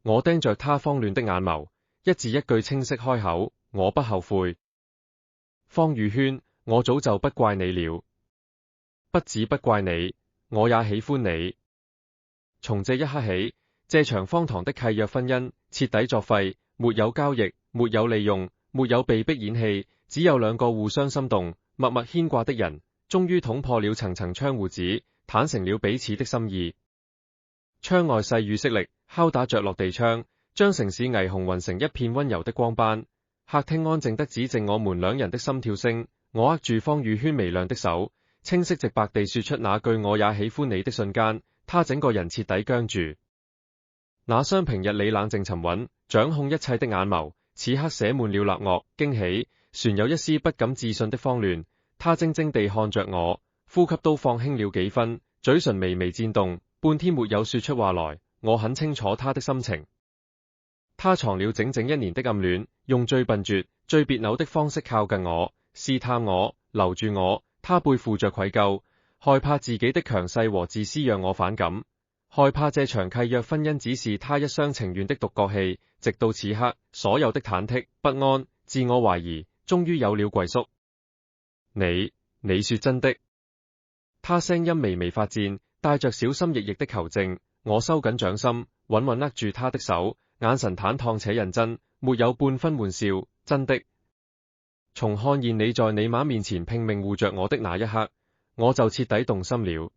我盯着他慌亂的眼眸，一字一句清晰開口：我不後悔。方宇軒，我早就不怪你了，不止不怪你，我也喜歡你。從這一刻起，這場荒唐的契約婚姻徹底作廢，沒有交易，沒有利用，沒有被逼演戲，只有2個互相心動、默默牽掛的人，終於捅破了層層窗戶紙，坦誠了彼此的心意。窗外細雨淅瀝，敲打着落地窗，將城市霓虹暈成一片溫柔的光斑。客廳安靜得只剩我們兩人的心跳聲。我握住方宇軒微亮的手，清晰直白地說出那句我也喜歡你的瞬間，他整個人徹底僵住。那雙平日里冷靜沉穩、掌控一切的眼眸，此刻寫滿了勒愕、驚喜，旋有一絲不敢置信的慌亂。他怔怔地看着我，呼吸都放輕了幾分，嘴唇微微顫動，半天沒有說出話來。我很清楚他的心情。他藏了整整1年的暗戀，用最笨拙、最別扭的方式靠近我，試探我，留住我。他背負着愧疚，害怕自己的強勢和自私讓我反感，害怕這場契約婚姻只是他一廂情願的獨角戲。直到此刻，所有的忐忑、不安、自我懷疑，終於有了歸宿。你說真的？他聲音微微發顫，帶着小心翼翼的求證。我收緊掌心，穩穩握住他的手，眼神坦蕩且認真，沒有半分玩笑。真的。從看見你在你媽面前拼命護着我的那一刻，我就徹底動心了。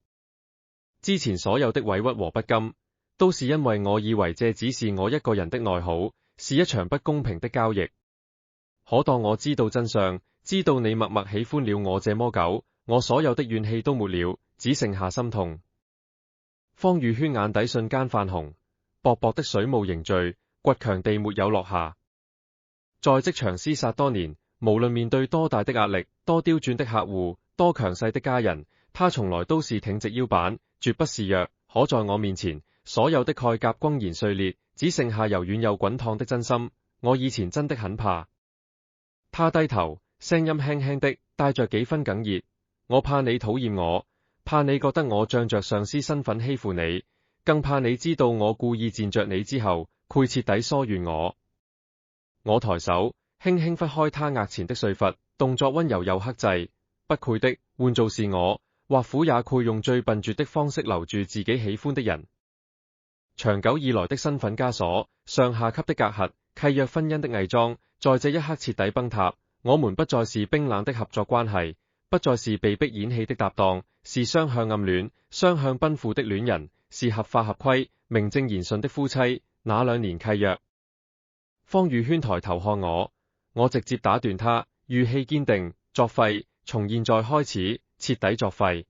之前所有的委屈和不甘，都是因為我以為這只是我一個人的內耗，是一場不公平的交易。可當我知道真相，知道你默默喜歡了我這麼久，我所有的怨氣都沒了，只剩下心痛。方宇軒眼底瞬間泛紅，薄薄的水霧凝聚，倔強地沒有落下。在職場廝殺多年，無論面對多大的壓力，多刁鑽的客戶，多強勢的家人，他從來都是挺直腰板，絕不示弱。可在我面前，所有的鎧甲轟然碎裂，只剩下柔軟又滾燙的真心。我以前真的很怕。他低頭，聲音輕輕的，帶着幾分哽咽。我怕你討厭我，怕你覺得我仗着上司身份欺負你，更怕你知道我故意賤着你之後，會徹底疏遠我。我抬手，輕輕拂開他額前的碎髮，動作溫柔又克制。不愧的，換做是我，或苦也會用最笨拙的方式留住自己喜歡的人。長久以來的身份枷鎖，上下級的隔閡，契約婚姻的偽裝，在這一刻徹底崩塌。我們不再是冰冷的合作關係，不再是被迫演戲的搭檔，是雙向暗戀、雙向奔赴的戀人，是合法合規、名正言順的夫妻。那2年契約。方宇軒抬頭看我，我直接打斷他，語氣堅定：作廢，從現在開始，徹底作廢。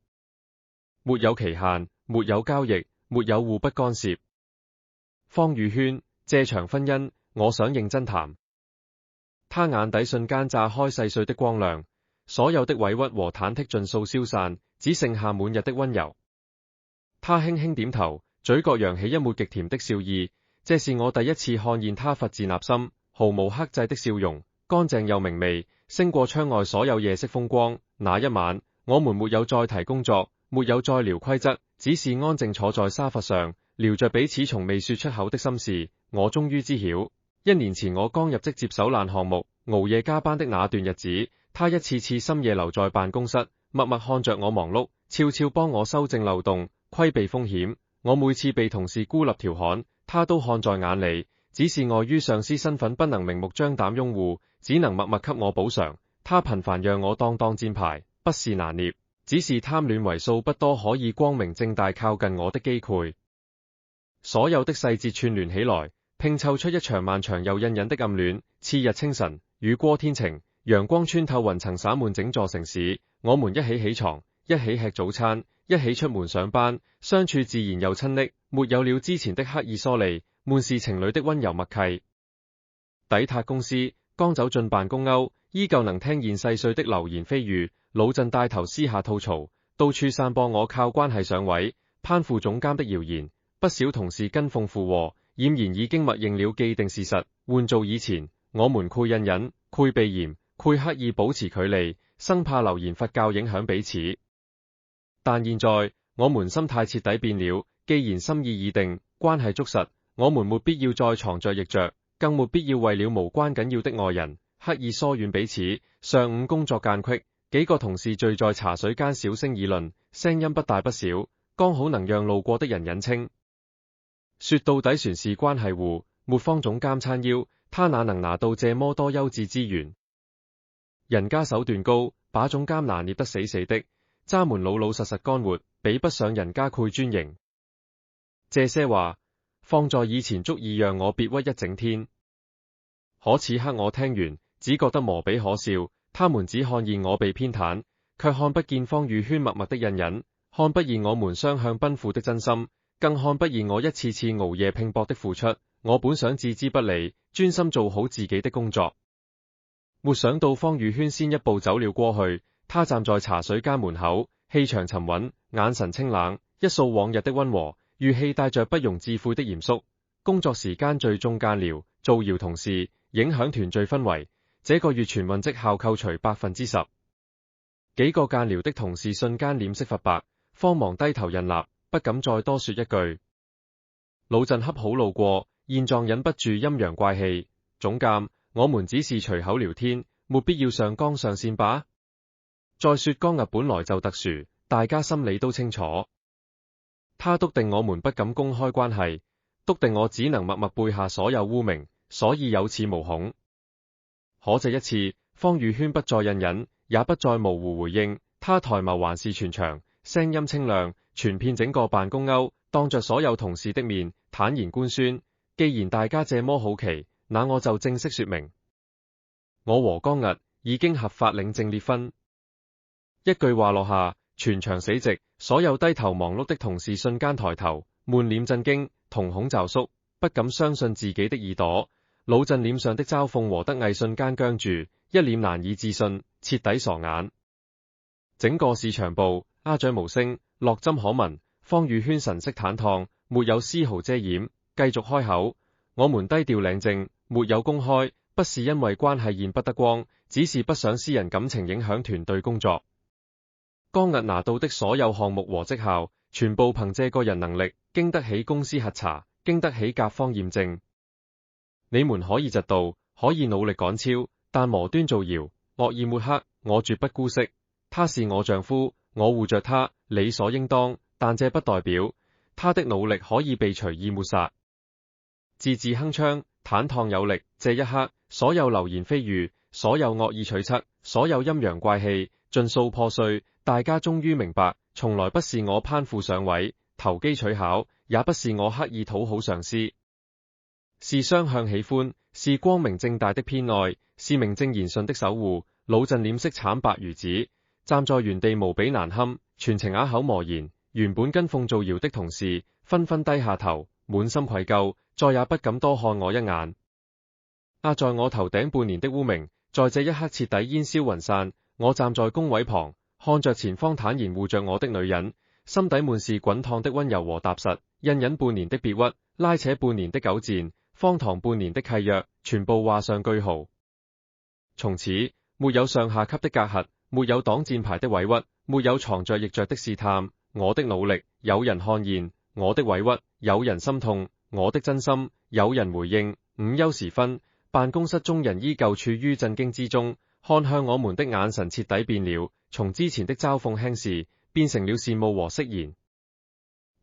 沒有期限，沒有交易，沒有互不干涉。方宇軒，這場婚姻，我想認真談。他眼底瞬間炸開細碎的光亮，所有的委屈和忐忑盡數消散，只剩下滿日的溫柔。他輕輕點頭，嘴角揚起一抹極甜的笑意。這是我第一次看見他發自內心、毫無克制的笑容，乾淨又明媚，勝過窗外所有夜色風光。那一晚，我們沒有再提工作，沒有再聊規則，只是安靜坐在沙發上，聊着彼此從未說出口的心事。我終於知曉，1年前我剛入職接手爛項目，熬夜加班的那段日子，他一次次深夜留在辦公室，默默看着我忙碌，悄悄幫我修正漏洞，規避風險。我每次被同事孤立調侃，他都看在眼裏，只是礙於上司身份不能明目張膽擁護，只能默默給我補償。他頻繁讓我當箭牌，不是拿捏，只是貪戀為數不多可以光明正大靠近我的機會。所有的細節串聯起來，拼湊出一場漫長又隱隱的暗戀。次日清晨，雨過天晴，陽光穿透雲層灑滿整座城市。我們一起起床，一起吃早餐，一起出門上班，相處自然又親昵，沒有了之前的刻意疏離，滿是情侶的溫柔默契。抵達公司，剛走進辦公歐，依舊能聽見細碎的流言蜚語。老鄭帶頭私下吐槽，到處散播我靠關係上位、攀附總監的謠言。不少同事跟風附和，儼然已經默認了既定事實。換做以前，我們會隱忍、會避嫌、會刻意保持距離，生怕流言佛教影響彼此。但現在，我們心態徹底變了。既然心意已定，關係捉實，我們沒必要再藏着掖着，更沒必要為了無關緊要的外人，刻意疏遠彼此。上午工作間隙，幾個同事聚在茶水間小聲議論，聲音不大不小，剛好能讓路過的人認清。說到底，船是關係戶，沒方總監撐腰，他哪能拿到這麼多優質資源？人家手段高，把總監拿捏得死死的，渣們老老實實幹活，比不上人家倍專營。這些話，放在以前足以讓我別屈一整天。可此刻我聽完，只覺得無比可笑。他們只看見我被偏袒，卻看不見方宇軒默默的隱忍，看不見我們雙向奔赴的真心，更看不見我一次次熬夜拼搏的付出。我本想置之不理，專心做好自己的工作，沒想到方宇軒先一步走了過去。他站在茶水間門口，氣場沉穩，眼神清冷，一掃往日的溫和，語氣帶着不容置喙的嚴肅。工作時間最中間聊，造謠同事，影響團聚氛圍。這個月全運績效扣除10%，幾個間聊的同事瞬間臉色發白，慌忙低頭認納，不敢再多說一句。老陣恰好路過，現狀忍不住陰陽怪氣。總監，我們只是隨口聊天，沒必要上綱上線吧？再說江屹本來就特殊，大家心裏都清楚。他篤定我們不敢公開關係，篤定我只能默默背下所有污名，所以有恃無恐。可這一次，方宇軒不再隱忍，也不再模糊回應，他抬眸環視全場，聲音清亮，傳遍整個辦公區，當着所有同事的面，坦然官宣：既然大家這麼好奇，那我就正式說明，我和江屹已經合法領證結婚。一句話落下，全場死寂，所有低頭忙碌的同事瞬間抬頭，滿臉震驚，瞳孔驟縮，不敢相信自己的耳朵。老陣臉上的嘲諷和得意瞬間僵住，一臉難以置信，徹底傻眼。整個市場部鴉雀無聲，落針可聞。方宇軒神色坦蕩，沒有絲毫遮掩，繼續開口：我們低調領證，沒有公開，不是因為關係現不得光，只是不想私人感情影響團隊工作。江屹拿到的所有項目和績效，全部憑借個人能力，經得起公司核查，經得起甲方驗證。你們可以嫉妒，可以努力趕超，但無端造謠、惡意抹黑，我絕不姑息。他是我丈夫，我護着他，理所應當，但這不代表他的努力可以被隨意抹殺。字字鏗鏘，坦蕩有力。這一刻，所有流言蜚語，所有惡意取測，所有陰陽怪氣，盡數破碎。大家終於明白，從來不是我攀附上位、投機取巧，也不是我刻意討好上司。是雙向喜歡，是光明正大的偏愛，是名正言順的守護。老陣臉色慘白如紙，站在原地無比難堪，全程啞口無言。原本跟風造謠的同事紛紛低下頭，滿心愧疚，再也不敢多看我一眼。壓在我頭頂半年的污名，在這一刻徹底煙消雲散。我站在工位旁，看着前方坦然護着我的女人，心底滿是滾燙的溫柔和踏實。隱忍半年的別屈，拉扯半年的苟賤，荒唐半年的契約，全部畫上句號。從此沒有上下級的隔閡，沒有擋箭牌的委屈，沒有藏着掖着的試探。我的努力有人看見，我的委屈有人心痛，我的真心有人回應。午休時分，辦公室中人依舊處於震驚之中，看向我們的眼神徹底變了，從之前的嘲諷輕視變成了羨慕和釋然。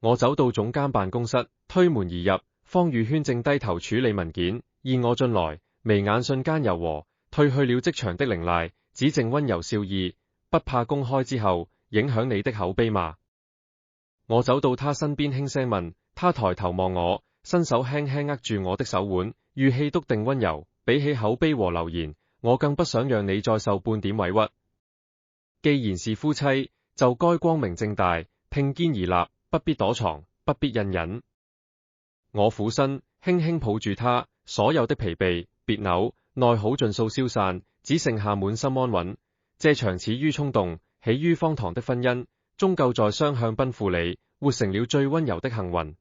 我走到總監辦公室，推門而入，方宇軒正低頭處理文件，見我進來，眉眼瞬間柔和，褪去了職場的凌賴，只剩溫柔笑意。不怕公開之後影響你的口碑嗎？我走到他身邊輕聲問，他抬頭望我，伸手輕輕握住我的手腕，語氣篤定溫柔。比起口碑和流言，我更不想讓你再受半點委屈。既然是夫妻，就該光明正大，並肩而立，不必躲藏，不必隱忍。我俯身輕輕抱住他，所有的疲憊、別扭、內耗盡數消散，只剩下滿心安穩。這場始於衝動、起於荒唐的婚姻，終究在雙向奔赴裏，活成了最溫柔的幸運。